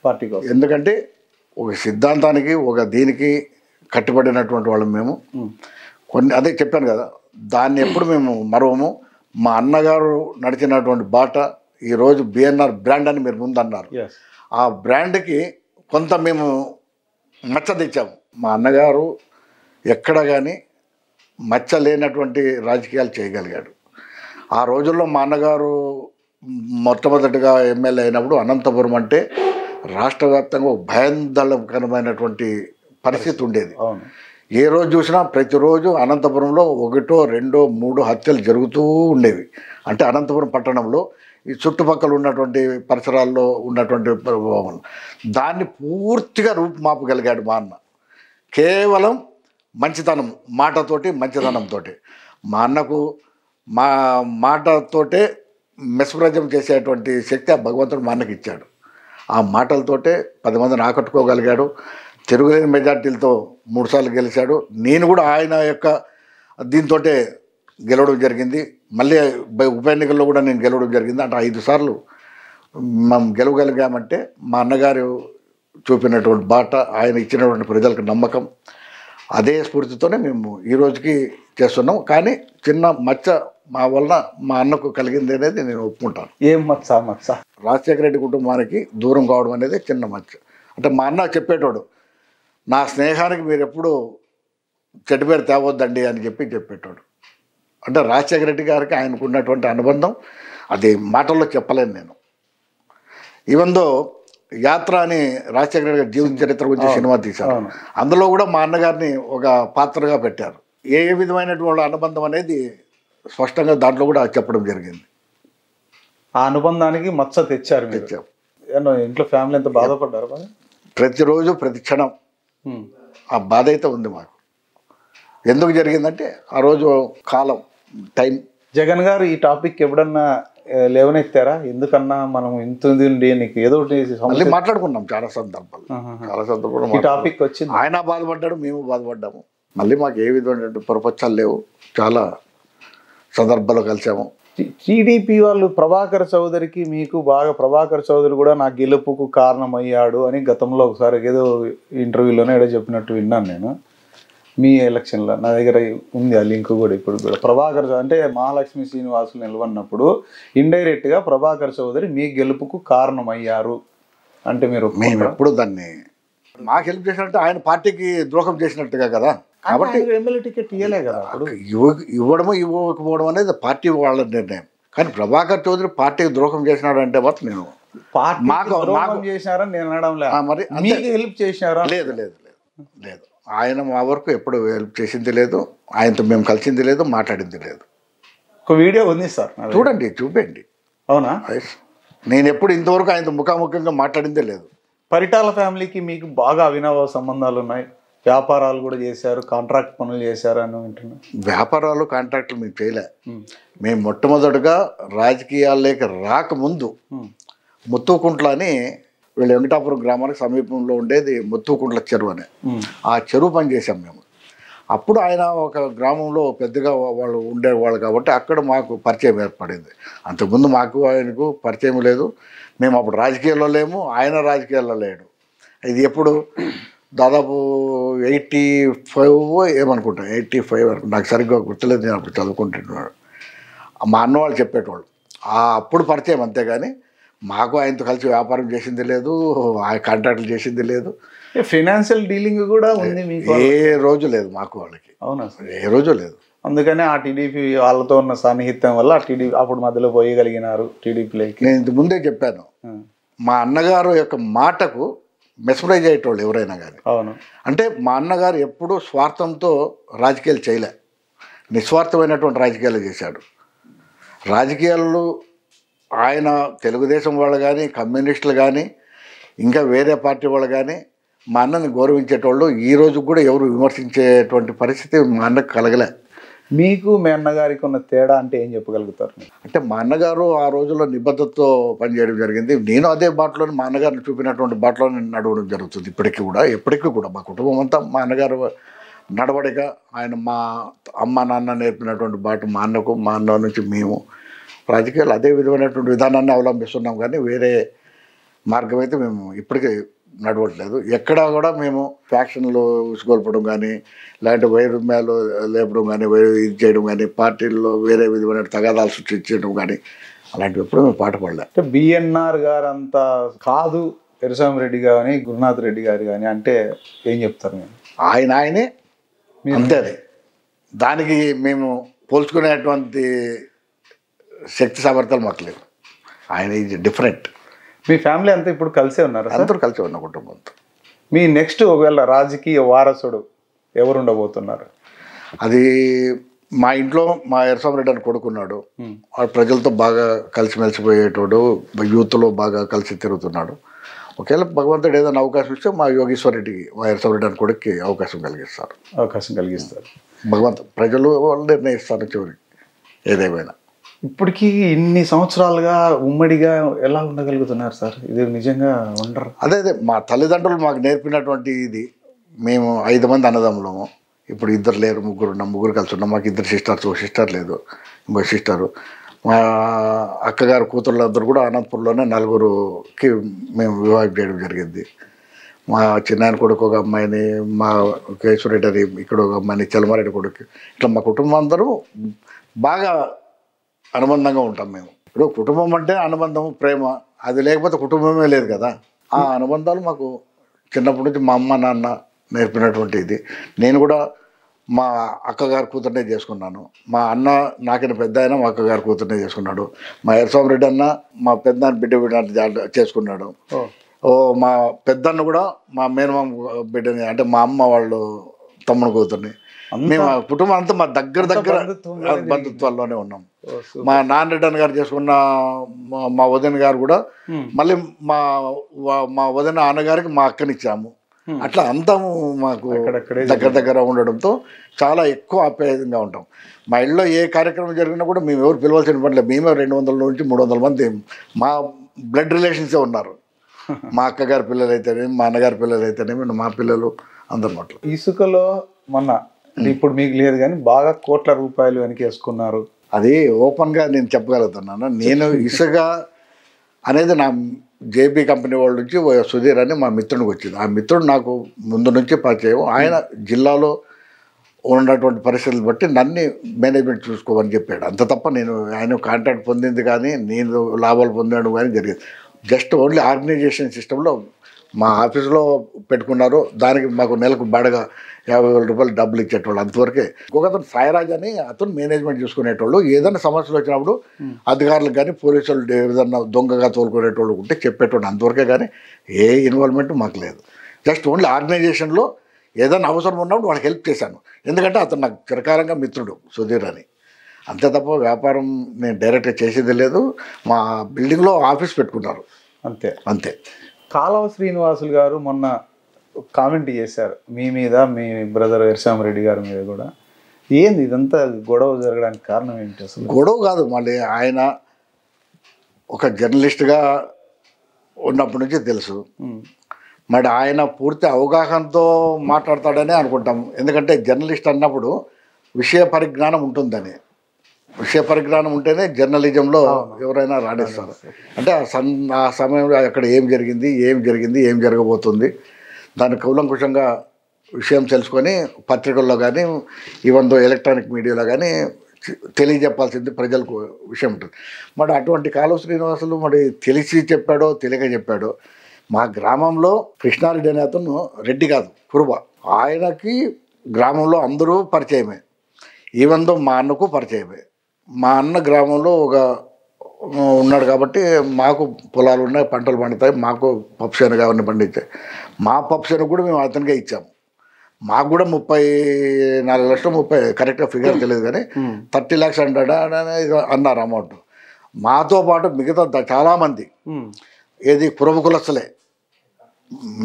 పార్టీ కోసం. ఎందుకంటే ఒక సిద్ధాంతానికి, ఒక దీనికి కట్టుబడినటువంటి వాళ్ళం మేము. అదే చెప్పాను కదా, దాన్ని ఎప్పుడు మేము మరవము. మా అన్నగారు నడిచినటువంటి బాట ఈరోజు బిఎన్ఆర్ బ్రాండ్ అని మీరు ముందు అన్నారు. ఆ బ్రాండ్కి కొంత మేము మచ్చ తెచ్చాము. మా అన్నగారు ఎక్కడ కానీ మచ్చ లేనటువంటి రాజకీయాలు చేయగలిగాడు. ఆ రోజుల్లో మా అన్నగారు మొట్టమొదటిగా ఎమ్మెల్యే అయినప్పుడు అనంతపురం అంటే రాష్ట్ర వ్యాప్తంగా భయాందోళనకరమైనటువంటి పరిస్థితి ఉండేది. ఏ రోజు చూసినా ప్రతిరోజు అనంతపురంలో 1, 2, 3 హత్యలు జరుగుతూ ఉండేవి. అంటే అనంతపురం పట్టణంలో ఈ చుట్టుపక్కల ఉన్నటువంటి పరిసరాల్లో ఉన్నటువంటి ప్రభావం, దాన్ని పూర్తిగా రూపుమాపగలిగాడు మా అన్న. కేవలం మంచితనం, మంచితనంతో. మా అన్నకు మా మాటతోటే మెస్మరైజం చేసేటువంటి శక్తి ఆ భగవంతుడు మా అన్నకి ఇచ్చాడు. ఆ మాటలతోటే 10 మందిని ఆకట్టుకోగలిగాడు. తిరుగులేని మెజార్టీలతో 3 సార్లు గెలిచాడు. నేను కూడా ఆయన యొక్క దీంతో గెలవడం జరిగింది. మళ్ళీ ఉప ఎన్నికల్లో కూడా నేను గెలవడం జరిగింది. అంటే 5 సార్లు మనం గెలవగలిగామంటే మా అన్నగారు చూపినటువంటి బాట, ఆయన ఇచ్చినటువంటి ప్రజలకు నమ్మకం, అదే స్ఫూర్తితోనే మేము ఈ రోజుకి చేస్తున్నాం. కానీ చిన్న మచ్చ మా వలన మా అన్నకు కలిగింది అనేది నేను ఒప్పుకుంటాను. ఏం మచ్చ? రాజశేఖర రెడ్డి కుటుంబానికి దూరం కావడం అనేది చిన్న మచ్చ. అంటే మా అన్న చెప్పేటోడు, నా స్నేహానికి మీరు ఎప్పుడు చెడ్డ పేరు తేవద్దండి అని చెప్పేటోడు. అంటే రాజశేఖర రెడ్డి గారికి ఆయనకు ఉన్నటువంటి అనుబంధం అది మాటల్లో చెప్పలేను నేను. ఈవెందో యాత్ర అని రాజశేఖర రెడ్డి గారి జీవిత చరిత్ర గురించి సినిమా తీశారు. అందులో కూడా మా అన్నగారిని ఒక పాత్రగా పెట్టారు. ఏ విధమైనటువంటి అనుబంధం అనేది స్పష్టంగా దాంట్లో కూడా చెప్పడం జరిగింది. ఆ అనుబంధానికి మచ్చ తెచ్చారు. ఇంట్లో ఫ్యామిలీ ఎంత బాధపడ్డారు? ప్రతిరోజు ప్రతి క్షణం ఆ బాధ అయితే ఉంది మాకు. ఎందుకు జరిగిందంటే ఆ రోజు కాలం, టైం. జగన్ గారు ఈ టాపిక్ ఎప్పుడన్నా లేవనెత్తారా? ఎందుకన్నా మనం ఇంత ఉండి నీకు ఏదో ఒకటి మళ్ళీ మాట్లాడుకున్నాం చాలా సందర్భాలు. ఈ టాపిక్ వచ్చింది. ఆయన బాధపడ్డాడు, మేము బాధపడ్డాము. మళ్ళీ మాకు ఏ విధమైన పొరపచ్చాలు లేవు. చాలా సందర్భాలు కలిసాము. టీడీపీ వాళ్ళు ప్రభాకర్ చౌదరికి మీకు బాగా, ప్రభాకర్ చౌదరి కూడా నా గెలుపుకు కారణమయ్యాడు అని గతంలో ఒకసారి ఏదో ఇంటర్వ్యూలోనే ఏదో చెప్పినట్టు విన్నాను నేను. మీ ఎలక్షన్లో నా దగ్గర ఉంది ఆ లింక్ కూడా. ఇప్పుడు కూడా ప్రభాకర్ అంటే మహాలక్ష్మి శ్రీనివాసులు నిలవన్నప్పుడు ఇండైరెక్ట్గా ప్రభాకర్ చౌదరి మీ గెలుపుకు కారణమయ్యారు అంటే మీరు మేము ఎప్పుడు దాన్ని మాకు హెల్ప్ చేసినట్టు ఆయన పార్టీకి ద్రోహం చేసినట్టుగా కదా. కాబట్టి ఎమ్మెల్యే టికెట్ ఇవ్వలే కదా అప్పుడు. ఇవ్వడము ఇవ్వకపోవడం అనేది పార్టీ వాళ్ళ నిర్ణయం. కానీ ప్రభాకర్ చౌదరి పార్టీకి ద్రోహం చేసినాడు అంటే మాత్రం నేను మాకు చేసినారని నేను అనడం లేదు. మరి మీకు హెల్ప్ చేసినారా? లేదు లేదు లేదు లేదు. ఆయన మా వరకు ఎప్పుడు హెల్ప్ చేసింది లేదు, ఆయనతో మేము కలిసింది లేదు, మాట్లాడింది లేదు. ఒక వీడియో ఉంది సార్, చూడండి, చూపండి. అవునా? నేను ఎప్పుడు ఇంతవరకు ఆయనతో ముఖాముఖంగా మాట్లాడిందే లేదు. పరిటాల ఫ్యామిలీకి మీకు బాగా అవినాభావ సంబంధాలు ఉన్నాయి, వ్యాపారాలు కూడా చేశారు, కాంట్రాక్ట్ పనులు చేశారు అని వింటున్నాను. వ్యాపారాలు కాంట్రాక్టులు మేము చేయలే. మేము మొట్టమొదటిగా రాజకీయాల్లోకి రాకముందు ముత్తుకుంట్ల అని వీళ్ళు వెంకటాపురం గ్రామానికి సమీపంలో ఉండేది ముత్తుకుంట్ల చెరువు అని, ఆ చెరువు పని చేసాం మేము. అప్పుడు ఆయన ఒక గ్రామంలో పెద్దగా వాళ్ళు ఉండేవాళ్ళు కాబట్టి అక్కడ మాకు పరిచయం ఏర్పడింది. అంతకుముందు మాకు ఆయనకు పరిచయం లేదు. మేము అప్పుడు రాజకీయాల్లో లేము, ఆయన రాజకీయాల్లో లేడు. ఇది ఎప్పుడు దాదాపు 85 ఏమనుకుంటా, 85 వరకు నాకు సరిగ్గా గుర్తులేదు. నేను అప్పుడు చదువుకుంటున్నాడు. మా అన్నవాళ్ళు చెప్పేటోళ్ళు. అప్పుడు పరిచయం, అంతేగాని మాకు ఆయనతో కలిసి వ్యాపారం చేసింది లేదు, ఆయన కాంట్రాక్టులు చేసింది లేదు. ఫైనాన్షియల్ డీలింగ్ కూడా ఉంది మీకు? ఏ రోజు లేదు మాకు వాళ్ళకి. అవునా సార్? ఏ రోజు లేదు. అందుకనే ఆ టీడీపీ వాళ్ళతో ఉన్న సాన్నిహిత్యం వల్ల ఆ టీడీపీ అప్పుడు మధ్యలో పోయగలిగినారు టీడీపీలోకి. నేను ఇంత ముందే చెప్పాను, మా అన్నగారు యొక్క మాటకు మెస్మరైజ్ అయ్యేటోళ్ళు ఎవరైనా కానీ. అవును. అంటే మా అన్నగారు ఎప్పుడూ స్వార్థంతో రాజకీయాలు చేయలే, నిస్వార్థమైనటువంటి రాజకీయాలు చేశాడు. రాజకీయాలు ఆయన తెలుగుదేశం వాళ్ళు కానీ, కమ్యూనిస్టులు కానీ, ఇంకా వేరే పార్టీ వాళ్ళు కానీ మా అన్నని గౌరవించేటోళ్ళు ఈ రోజు కూడా ఎవరు విమర్శించేటువంటి పరిస్థితి మా అన్నకు కలగలే. మీకు మీ అన్నగారికి ఉన్న తేడా అంటే ఏం చెప్పగలుగుతారు? అంటే మా అన్నగారు ఆ రోజుల్లో నిబద్ధతతో పనిచేయడం జరిగింది. నేను అదే బాటలో మా అన్నగారిని చూపినటువంటి బాటలో నేను నడవడం జరుగుతుంది ఎప్పటికీ కూడా మా కుటుంబం అంతా మా అన్నగారు నడవడిక, ఆయన మా అమ్మ నాన్న నేర్పినటువంటి బాట మా అన్నకు, మా అన్న నుంచి మేము రాజకీయాలు అదే విధమైనటువంటి విధానాన్ని అవలంబిస్తున్నాం. కానీ వేరే మార్గం అయితే మేము ఇప్పటికీ నడవట్లేదు. ఎక్కడా కూడా మేము ఫ్యాక్షన్లు ఉసుగొల్పడం కానీ, లేదంటే వైరుమ్యాలు లేపడం కానీ, ఇది చేయడం కానీ, పార్టీల్లో వేరే విధమైన తగాదాలు సృష్టించడం కానీ అలాంటివి ఎప్పుడు మేము పాటుపడలే. అంటే బిఎన్ఆర్ గారు అంత కాదు ఎర్రస్వామిరెడ్డి కానీ, గురునాథ్ రెడ్డి గారు కానీ అంటే ఏం చెప్తారు? నేను ఆయనే అంతే. అది దానికి మేము పోల్చుకునేటువంటి శక్తి సామర్థ్యాలు మాకు లేవు. ఆయన ఈజ్ డిఫరెంట్. మీ ఫ్యామిలీ అంతా ఇప్పుడు కలిసే ఉన్నారు? అందరూ కలిసి ఉన్న కుటుంబంతో. మీ నెక్స్ట్ ఒకవేళ రాజకీయ వారసుడు ఎవరు ఉండబోతున్నారు? అది మా ఇంట్లో మా ఎర్రస్వామిరెడ్డి అని కొడుకున్నాడు. వాడు ప్రజలతో బాగా కలిసిమెలిసిపోయేటోడు, యూత్లో బాగా కలిసి తిరుగుతున్నాడు. ఒకవేళ భగవంతుడు ఏదైనా అవకాశం ఇస్తే మా యోగేశ్వర్ రెడ్డికి, మా ఎర్రస్వామిరెడ్డి అని కొడుక్కి అవకాశం కలిగిస్తారు. భగవంతుడు ప్రజలు వాళ్ళు నిర్ణయిస్తారు చివరికి ఏదేమైనా. ఇప్పటికీ ఇన్ని సంవత్సరాలుగా ఉమ్మడిగా ఎలా ఉండగలుగుతున్నారు సార్? ఇది నిజంగా ఉండరు. అదే మా తల్లిదండ్రులు మాకు నేర్పినటువంటి ఇది. మేము 5 మంది అన్నదమ్ములము. ఇప్పుడు 2 లేరు, 3 ఉన్నాం. 3 కలిసి ఉన్నాం. మాకు 2 సిస్టర్స్, ఒక సిస్టర్ లేదు, ఇంకో సిస్టరు. మా అక్కగారు కూతుర్లందరూ కూడా అనంతపురంలోనే 4కి మేము వివాహం చేయడం జరిగింది. మా చిన్నాయన కొడుకు ఒక అమ్మాయిని, మా కేశ్వరెడ్డి ఇక్కడ ఒక అమ్మాయిని, చలమారెడ్డి కొడుకు, ఇట్లా మా కుటుంబం అందరూ బాగా అనుబంధంగా ఉంటాం మేము. ఇప్పుడు కుటుంబం అంటే అనుబంధం, ప్రేమ, అది లేకపోతే కుటుంబమే లేదు కదా. ఆ అనుబంధాలు మాకు చిన్నప్పటి నుంచి మా అమ్మ నాన్న నేర్పినటువంటి ఇది. నేను కూడా మా అక్కగారి కూతుర్నే చేసుకున్నాను. మా అన్న నాకైనా పెద్ద అయినా మా అక్కగారి కూతుర్నే చేసుకున్నాడు. మా ఎర్రస్వామిరెడ్డి అన్న మా పెద్ద బిడ్డ చేసుకున్నాడు. మా పెద్దన్న కూడా మా మేనమామ బిడ్డని, అంటే మా అమ్మ వాళ్ళు తమ్ముడు కూతుర్ని. మేము కుటుంబం అంతా మా దగ్గర బంధుత్వాల్లోనే ఉన్నాం. మా నాన్న రెడ్డి గారు చేసుకున్న మా వదిన గారు కూడా మళ్ళీ మా వదిన అన్నగారికి మా అక్కనిచ్చాము. అట్లా అంతా మాకు దగ్గర దగ్గర ఉండడంతో చాలా ఎక్కువ ఆప్యాయంగా ఉంటాం. మా ఇళ్ళలో ఏ కార్యక్రమం జరిగినా కూడా మేము ఎవరు పిలవాల్సిన పని లేదు. మేమే 200 నుంచి 300 మంది మా బ్లడ్ రిలేషన్సే ఉన్నారు. మా అక్కగారి పిల్లలు అయితేనేమి, మా అన్నగారి పిల్లలు అయితేనేమి, మా పిల్లలు అందరం అట్లా. ఇసుకలో మొన్న ఇప్పుడు మీకు లేదు కానీ బాగా కోట్ల రూపాయలు వెనకేసుకున్నారు. అది ఓపెన్గా నేను చెప్పగలుగుతున్నాను. నేను ఇసుక అనేది నా జేబీ కంపెనీ వాళ్ళ నుంచి సుధీర్ అని మా మిత్రుడికి వచ్చింది. ఆ మిత్రుడు నాకు ముందు నుంచి పరిచయం. ఆయన జిల్లాలో ఉన్నటువంటి పరిస్థితులు బట్టి నన్ను మేనేజ్మెంట్ చూసుకోమని చెప్పాడు. అంత తప్ప నేను ఆయన కాంట్రాక్ట్ పొందింది కానీ నేను లాభాలు పొందాడు కానీ జరిగింది. జస్ట్ ఓన్లీ ఆర్గనైజేషన్ సిస్టంలో మా ఆఫీసులో పెట్టుకున్నారు. దానికి మాకు నెలకు బాడగా 50,000 రూపాయలు డబ్బులు ఇచ్చేటోళ్ళు అంతవరకే. ఇంకొకతను సాయిరాజ్ అని అతను మేనేజ్మెంట్ చూసుకునేటోళ్ళు. ఏదైనా సమస్యలు వచ్చినప్పుడు అధికారులకు కానీ పోలీసులు ఏదన్నా దొంగగా తోలుకునేటోళ్ళు ఉంటే చెప్పేటోళ్ళు అంతవరకే, కానీ ఏ ఇన్వాల్వ్మెంట్ మాకు లేదు. జస్ట్ ఓన్లీ ఆర్గనైజేషన్లో ఏదైనా అవసరం ఉన్నప్పుడు వాళ్ళకి హెల్ప్ చేశాను. ఎందుకంటే అతను నాకు చిరకాలంగా మిత్రుడు సుధీర్ అని. అంతే తప్ప వ్యాపారం నేను డైరెక్ట్గా చేసేది లేదు. మా బిల్డింగ్లో ఆఫీస్ పెట్టుకున్నారు అంతే అంతే. కాలవ శ్రీనివాసులు గారు మొన్న కామెంట్ చేశారు మీ మీద, మీ బ్రదర్ ఎర్సామరెడ్డి గారి మీద కూడా. ఏంది ఇదంతా గొడవ జరగడానికి కారణం ఏంటి అసలు? గొడవ కాదు, మళ్ళీ ఆయన ఒక జర్నలిస్ట్గా ఉన్నప్పటి నుంచి తెలుసు. మరి ఆయన పూర్తి అవగాహనతో మాట్లాడతాడని అనుకుంటాం. ఎందుకంటే జర్నలిస్ట్ అన్నప్పుడు విషయ పరిజ్ఞానం ఉంటుందని. విషయ పరిజ్ఞానం ఉంటేనే జర్నలిజంలో ఎవరైనా రాణిస్తారు. అంటే ఆ సమయంలో అక్కడ ఏం జరిగింది, ఏం జరగబోతుంది, దాన్ని కూలంకుషంగా విషయం తెలుసుకొని పత్రికల్లో కానీ ఈవెన్ ఎలక్ట్రానిక్ మీడియాలో కానీ తెలియజెప్పాల్సింది ప్రజలకు విషయం ఉంటుంది. మరి అటువంటి కాలువ శ్రీనివాసులు మరి తెలిసి చెప్పాడో తెలియక చెప్పాడో. మా గ్రామంలో కృష్ణారెడ్డి అనే అతను రెడ్డి కాదు కురుబ. ఆయనకి గ్రామంలో అందరూ పరిచయమే. ఈవెన్ మా అన్నకు పరిచయమే. మా అన్న గ్రామంలో ఉన్నాడు కాబట్టి మాకు పొలాలు ఉన్నాయి, పంటలు పండుతాయి, మాకు పప్పుసేను కావాలని పండించాయి. మా పప్పుసేను కూడా మేము అతనికే ఇచ్చాము. మాకు కూడా 34 లక్షలు 30 కరెక్ట్గా ఫిగర్ తెలియదు కానీ 30 lakhs అన్నారు అమౌంట్. మాతో పాటు మిగతా చాలామంది ఏది కురుబ కులస్తులే,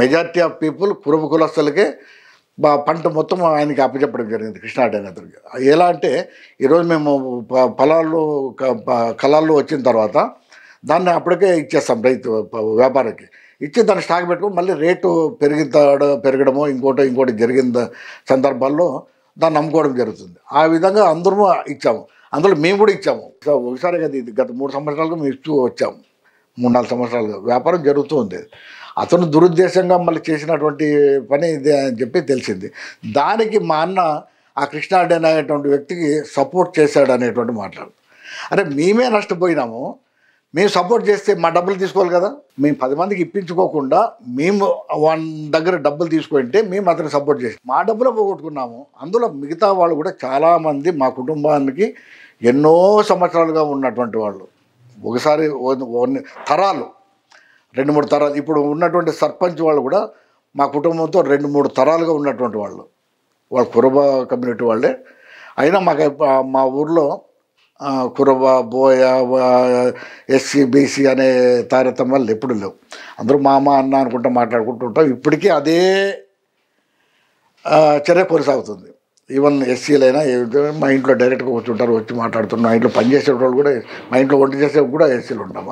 మెజారిటీ ఆఫ్ పీపుల్ కురుబ కులస్తులకే పంట మొత్తం ఆయనకి అప్పచెప్పడం జరిగింది కృష్ణారెడ్డి అనే అతనికి. ఎలా అంటే ఈరోజు మేము కళాల్లో వచ్చిన తర్వాత దాన్ని అప్పటికే ఇచ్చేస్తాం రైతు వ్యాపారికి. ఇచ్చి దాన్ని స్టాక్ పెట్టుకొని మళ్ళీ రేటు పెరగడమో ఇంకోటి జరిగిన సందర్భాల్లో దాన్ని అమ్ముకోవడం జరుగుతుంది. ఆ విధంగా అందరూ ఇచ్చాము. అందులో మేము కూడా ఇచ్చాము. ఒకసారి కదా, ఇది గత 3 సంవత్సరాలుగా మేము ఇస్తూ వచ్చాము. 3-4 సంవత్సరాలుగా వ్యాపారం జరుగుతూ ఉంది. అతను దురుద్దేశంగా మళ్ళీ చేసినటువంటి పని ఇదే అని చెప్పి తెలిసింది. దానికి మా అన్న ఆ కృష్ణారెడ్డి అనేటువంటి వ్యక్తికి సపోర్ట్ చేశాడు అనేటువంటి మాట్లాడు. అరే మేమే నష్టపోయినాము, మేము సపోర్ట్ చేస్తే మా డబ్బులు తీసుకోవాలి కదా. మేము 10 మందికి ఇప్పించుకోకుండా మేము వాళ్ళ దగ్గర డబ్బులు తీసుకుంటే మేము అతనికి సపోర్ట్ చేసి మా డబ్బులు పోగొట్టుకున్నాము. అందులో మిగతా వాళ్ళు కూడా చాలామంది మా కుటుంబానికి ఎన్నో సంవత్సరాలుగా ఉన్నటువంటి వాళ్ళు, ఒకసారి తరాలు 2-3 తరాలు. ఇప్పుడు ఉన్నటువంటి సర్పంచ్ వాళ్ళు కూడా మా కుటుంబంతో 2-3 తరాలుగా ఉన్నటువంటి వాళ్ళు కురుబ కమ్యూనిటీ వాళ్ళే. అయినా మాకు మా ఊర్లో కురుబ, బోయ, ఎస్సీ, బీసీ అనే తారతమ్యాలు ఎప్పుడు లేవు. అందరూ మామ అన్న అనుకుంటూ మాట్లాడుకుంటూ ఉంటాం. ఇప్పటికీ అదే చర్య కొనసాగుతుంది. ఈవెన్ ఎస్సీలైనా మా ఇంట్లో డైరెక్ట్గా వచ్చి వచ్చి మాట్లాడుతున్నాం. మా ఇంట్లో పనిచేసేటోళ్ళు కూడా, మా ఇంట్లో వంట చేసేవాళ్ళు కూడా ఎస్సీలు ఉంటాం.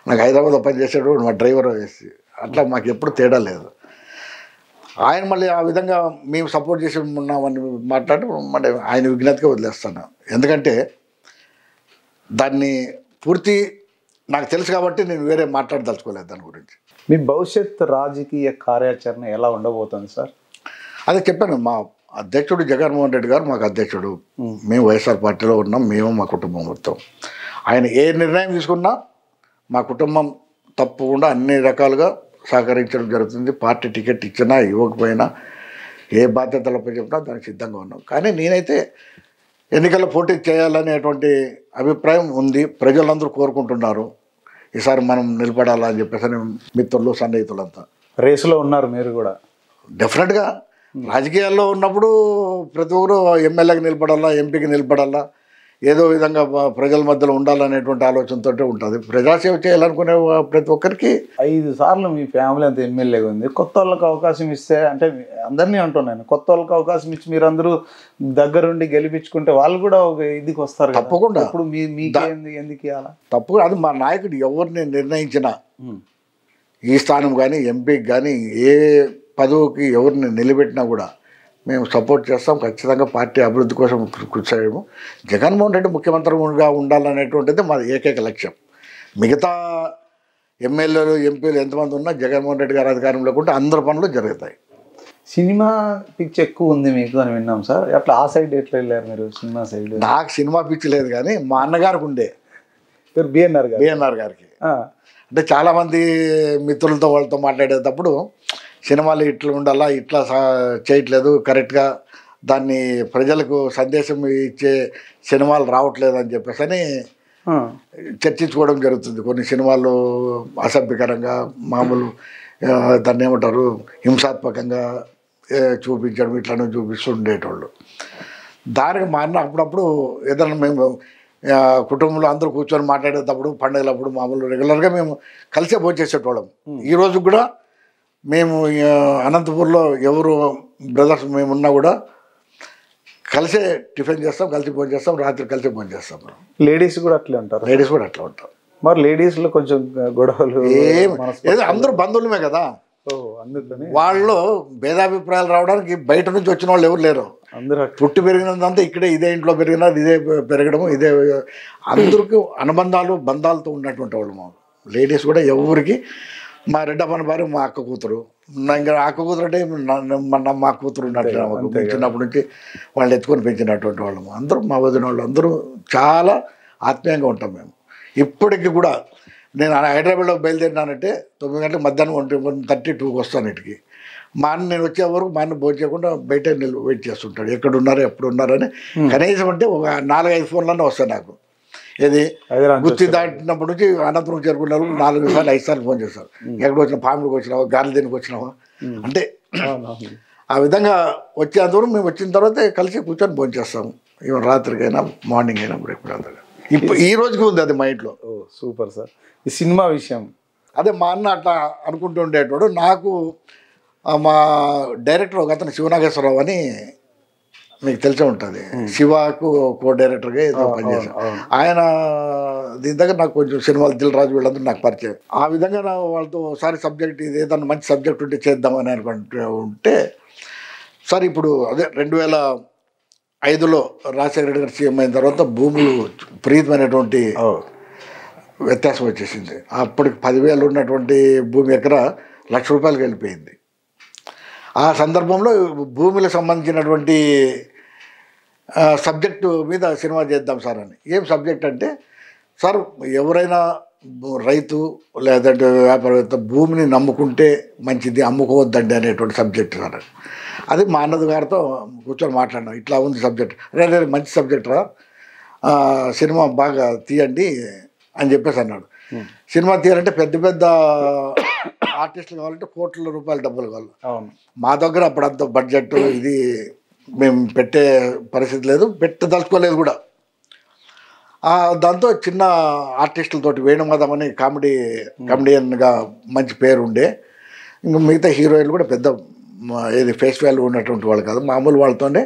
నాకు హైదరాబాద్లో పనిచేసేటప్పుడు మా డ్రైవర్ ఎస్సీ. అట్లా మాకు ఎప్పుడు తేడా లేదు. ఆయన మళ్ళీ ఆ విధంగా మేము సపోర్ట్ చేసి ఉన్నామని మాట్లాడి మళ్ళీ ఆయన విజ్ఞతగా వదిలేస్తాను. ఎందుకంటే దాన్ని పూర్తి నాకు తెలుసు కాబట్టి నేను వేరే మాట్లాడదలుచుకోలేదు దాని గురించి. మీ భవిష్యత్ రాజకీయ కార్యాచరణ ఎలా ఉండబోతుంది సార్? అదే చెప్పాను, మా అధ్యక్షుడు జగన్మోహన్ రెడ్డి గారు మాకు అధ్యక్షుడు. మేము వైఎస్ఆర్ పార్టీలో ఉన్నాం, మేము మా కుటుంబం మొత్తం. ఆయన ఏ నిర్ణయం తీసుకున్నా మా కుటుంబం తప్పకుండా అన్ని రకాలుగా సహకరించడం జరుగుతుంది. పార్టీ టికెట్ ఇచ్చినా ఇవ్వకపోయినా ఏ బాధ్యతలపై చెప్పినా దానికి సిద్ధంగా ఉన్నాం. కానీ నేనైతే ఎన్నికల్లో పోటీ చేయాలనేటువంటి అభిప్రాయం ఉంది. ప్రజలందరూ కోరుకుంటున్నారు ఈసారి మనం నిలబడాలని చెప్పేసి. మిత్రులు, సన్నిహితులంతా రేసులో ఉన్నారు మీరు కూడా. డెఫినెట్గా రాజకీయాల్లో ఉన్నప్పుడు ప్రతి ఒక్కరు ఎమ్మెల్యేకి నిలబడాలా, ఎంపీకి నిలబడాలా, ఏదో విధంగా ప్రజల మధ్యలో ఉండాలనేటువంటి ఆలోచనతో ఉంటుంది. ప్రజాసేవ చేయాలనుకునే ప్రతి ఒక్కరికి 5 సార్లు మీ ఫ్యామిలీ అంత ఎమ్మెల్యేగా ఉంది. కొత్త వాళ్ళకి అవకాశం ఇస్తే అంటే అందరినీ అంటున్నాను, కొత్త వాళ్ళకి అవకాశం ఇచ్చి మీరందరూ దగ్గరుండి గెలిపించుకుంటే వాళ్ళు కూడా ఒక ఇదికి వస్తారు కదా. తప్పకుండా. ఇప్పుడు మీకేంది ఎందుకు ఇవ్వాలా? తప్పకుండా. అది మా నాయకుడు ఎవరిని నిర్ణయించినా ఈ స్థానం కానీ ఎంపీకి కానీ ఏ పదవికి ఎవరిని నిలబెట్టినా కూడా మేము సపోర్ట్ చేస్తాం. ఖచ్చితంగా పార్టీ అభివృద్ధి కోసం కృషి చేయము. జగన్మోహన్ రెడ్డి ముఖ్యమంత్రిగా ఉండాలనేటువంటిది మా ఏకైక లక్ష్యం. మిగతా ఎమ్మెల్యేలు ఎంపీలు ఎంతమంది ఉన్నా జగన్మోహన్ రెడ్డి గారు అధికారంలో ఉంటే అందరి పనులు జరుగుతాయి. సినిమా పిచ్చి ఎక్కువ ఉంది మీకు అని విన్నాం సార్. అట్లా ఆ సైడ్ ఎట్లా వెళ్ళారు మీరు? సినిమా సైడ్ నాకు సినిమా పిచ్చి లేదు, కానీ మా అన్నగారికి ఉండే పేరు బిఎన్ఆర్ గారికి. అంటే చాలామంది మిత్రులతో వాళ్ళతో మాట్లాడేటప్పుడు సినిమాలు ఇట్లా ఉండాలా, ఇట్లా చేయట్లేదు, కరెక్ట్గా దాన్ని ప్రజలకు సందేశం ఇచ్చే సినిమాలు రావట్లేదు అని చెప్పేసి అని చర్చించుకోవడం జరుగుతుంది. కొన్ని సినిమాలు అసభ్యకరంగా మామూలు దాన్ని ఏమంటారు హింసాత్మకంగా చూపించడం ఇట్లా చూపిస్తుండేటోళ్ళు. దానికి మా అన్న అప్పుడప్పుడు ఏదైనా మేము కుటుంబంలో అందరూ కూర్చొని మాట్లాడేటప్పుడు పండుగలప్పుడు మామూలు రెగ్యులర్గా మేము కలిసే భోంచేసేటోళ్ళం. ఈరోజు కూడా మేము అనంతపూర్లో ఎవరు బ్రదర్స్ మేమున్నా కూడా కలిసే టిఫిన్ చేస్తాం, కలిసి భోజనం చేస్తాం, రాత్రి కలిసి భోజనం చేస్తాం. లేడీస్ కూడా అట్లే ఉంటారు. లేడీస్ కూడా అట్లా ఉంటారు. మరి లేడీస్లో కొంచెం గొడవలు ఏదో అందరూ బంధువులమే కదా, అందుకని వాళ్ళు భేదాభిప్రాయాలు రావడానికి బయట నుంచి వచ్చిన వాళ్ళు ఎవరు లేరు. అందరూ పుట్టి పెరిగినంతా ఇక్కడే, ఇదే ఇంట్లో పెరిగినది, ఇదే పెరగడము, ఇదే అందరికీ అనుబంధాలు బంధాలతో ఉన్నటువంటి వాళ్ళు. లేడీస్ కూడా ఎవరికి మా రెడ్డప్పని భార్య మా అక్క కూతురు, ఇంకా అక్క కూతురు అంటే మా కూతురు ఉన్నట్టు చిన్నప్పటి నుంచి వాళ్ళు ఎత్తుకొని పెంచినటువంటి వాళ్ళము. అందరూ మా వదిన వాళ్ళు అందరూ చాలా ఆత్మీయంగా ఉంటాం మేము. ఇప్పటికీ కూడా నేను హైదరాబాద్లో బయలుదేరినానంటే 9 గంటలకు మధ్యాహ్నం 1:32కి వస్తాను ఇంటికి. మా అన్న నేను వచ్చే వరకు మా అన్న భోజనం చేయకుండా బయట వెయిట్ చేస్తుంటాడు, ఎక్కడున్నారు ఎప్పుడు ఉన్నారని. కనీసం అంటే ఒక 4-5 ఫోన్లన్నా వస్తాయి నాకు. ఏది గుత్తి దాటినప్పటి నుంచి అనంతపురం చేరుకున్నారు 4 సార్లు 5 సార్లు ఫోన్ చేస్తారు. ఎక్కడ వచ్చినా పాములకు వచ్చినావా, గాలి దేనికి వచ్చినావా అంటే ఆ విధంగా వచ్చేంతవరకు మేము వచ్చిన తర్వాత కలిసి కూర్చొని భోజనం చేస్తాము. ఈవెన్ రాత్రికైనా మార్నింగ్ అయినా బ్రేక్ఫాస్ట్. ఇప్పుడు ఈ రోజుకి ఉంది అది మా ఇంట్లో. Super sir. ఈ సినిమా విషయం అదే మా అన్న అట్లా అనుకుంటూ ఉండేటోడు. నాకు మా డైరెక్టర్ ఒక అతను శివనాగేశ్వరరావు అని మీకు తెలిసే ఉంటుంది, శివకు కో డైరెక్టర్గా ఏదో పనిచేశాను. ఆయన దీని దగ్గర నాకు కొంచెం సినిమాలు దిల్ రాజు వీళ్ళందరూ నాకు పరిచయం. ఆ విధంగా వాళ్ళతో ఒకసారి సబ్జెక్ట్ ఇది ఏదన్నా మంచి సబ్జెక్ట్ ఉంటే చేద్దామని అనుకుంటూ ఉంటే, సార్ ఇప్పుడు అదే 2005లో రాజశేఖర రెడ్డి గారు సీఎం అయిన తర్వాత భూములు విపరీతమైనటువంటి వ్యత్యాసం వచ్చేసింది. అప్పటికి 10,000 ఉన్నటువంటి భూమి ఎకరా ₹1,00,000 వెళ్ళిపోయింది. ఆ సందర్భంలో భూమికి సంబంధించినటువంటి సబ్జెక్టు మీద సినిమా చేద్దాం సార్ అని. ఏం సబ్జెక్ట్ అంటే, సార్ ఎవరైనా రైతు లేదంటే వ్యాపారవేత్త భూమిని నమ్ముకుంటే మంచిది, అమ్ముకోవద్దండి అనేటువంటి సబ్జెక్ట్ సార్. అది మా అన్నది గారితో కూర్చొని మాట్లాడినాం. ఇట్లా ఉంది సబ్జెక్ట్, రే మంచి సబ్జెక్ట్ రా, సినిమా బాగా తీయండి అని చెప్పేసి అన్నాడు. సినిమా తీయాలంటే పెద్ద పెద్ద ఆర్టిస్టులు కావాలంటే కోట్ల రూపాయల డబ్బులు కావాలి. మా దగ్గర అప్పుడు అంత బడ్జెట్ ఇది మేము పెట్టే పరిస్థితి లేదు, పెట్టదలుచుకోలేదు కూడా. దాంతో చిన్న ఆర్టిస్టులతోటి వేణుమాధవ్ అని కామెడియన్గా మంచి పేరు ఉండే, ఇంకా మిగతా హీరోయిన్లు కూడా పెద్ద ఏది ఫేస్ వాల్యూ ఉన్నటువంటి వాళ్ళు కాదు, మామూలు వాళ్ళతోనే.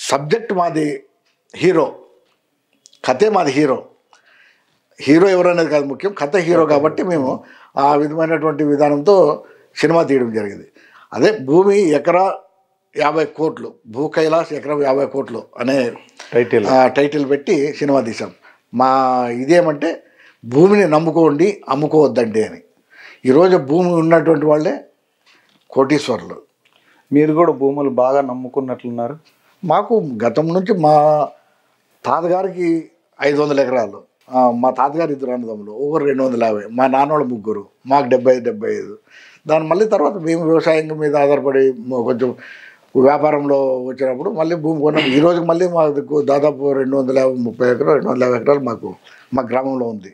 సబ్జెక్ట్ మాది హీరో, కథే మాది హీరో. హీరో ఎవరనేది కాదు ముఖ్యం, కథ హీరో. కాబట్టి మేము ఆ విధమైనటువంటి విధానంతో సినిమా తీయడం జరిగింది. అదే భూమి ఎకరా 50 కోట్లు, భూ కైలాస్ ఎకరా 50 కోట్లు అనే టైటిల్ పెట్టి సినిమా తీసాం. మా ఇదేమంటే భూమిని నమ్ముకోండి, అమ్ముకోవద్దండి అని. ఈరోజు భూమి ఉన్నటువంటి వాళ్ళే కోటీశ్వరులు. మీరు కూడా భూములు బాగా నమ్ముకున్నట్లున్నారు. మాకు గతం నుంచి మా తాతగారికి 500 ఎకరాలు, మా తాతగారు 2 అన్నదమ్ములు, ఒకరు 250, మా నాన్నోళ్ళు 3, మాకు 70-75. దాని మళ్ళీ తర్వాత మేము వ్యవసాయం మీద ఆధారపడి కొంచెం వ్యాపారంలో వచ్చినప్పుడు మళ్ళీ భూమి కొన్నాం. ఈ రోజుకి మళ్ళీ మాకు దాదాపు 230 ఎకరాలు 250 ఎకరాలు మాకు మా గ్రామంలో ఉంది.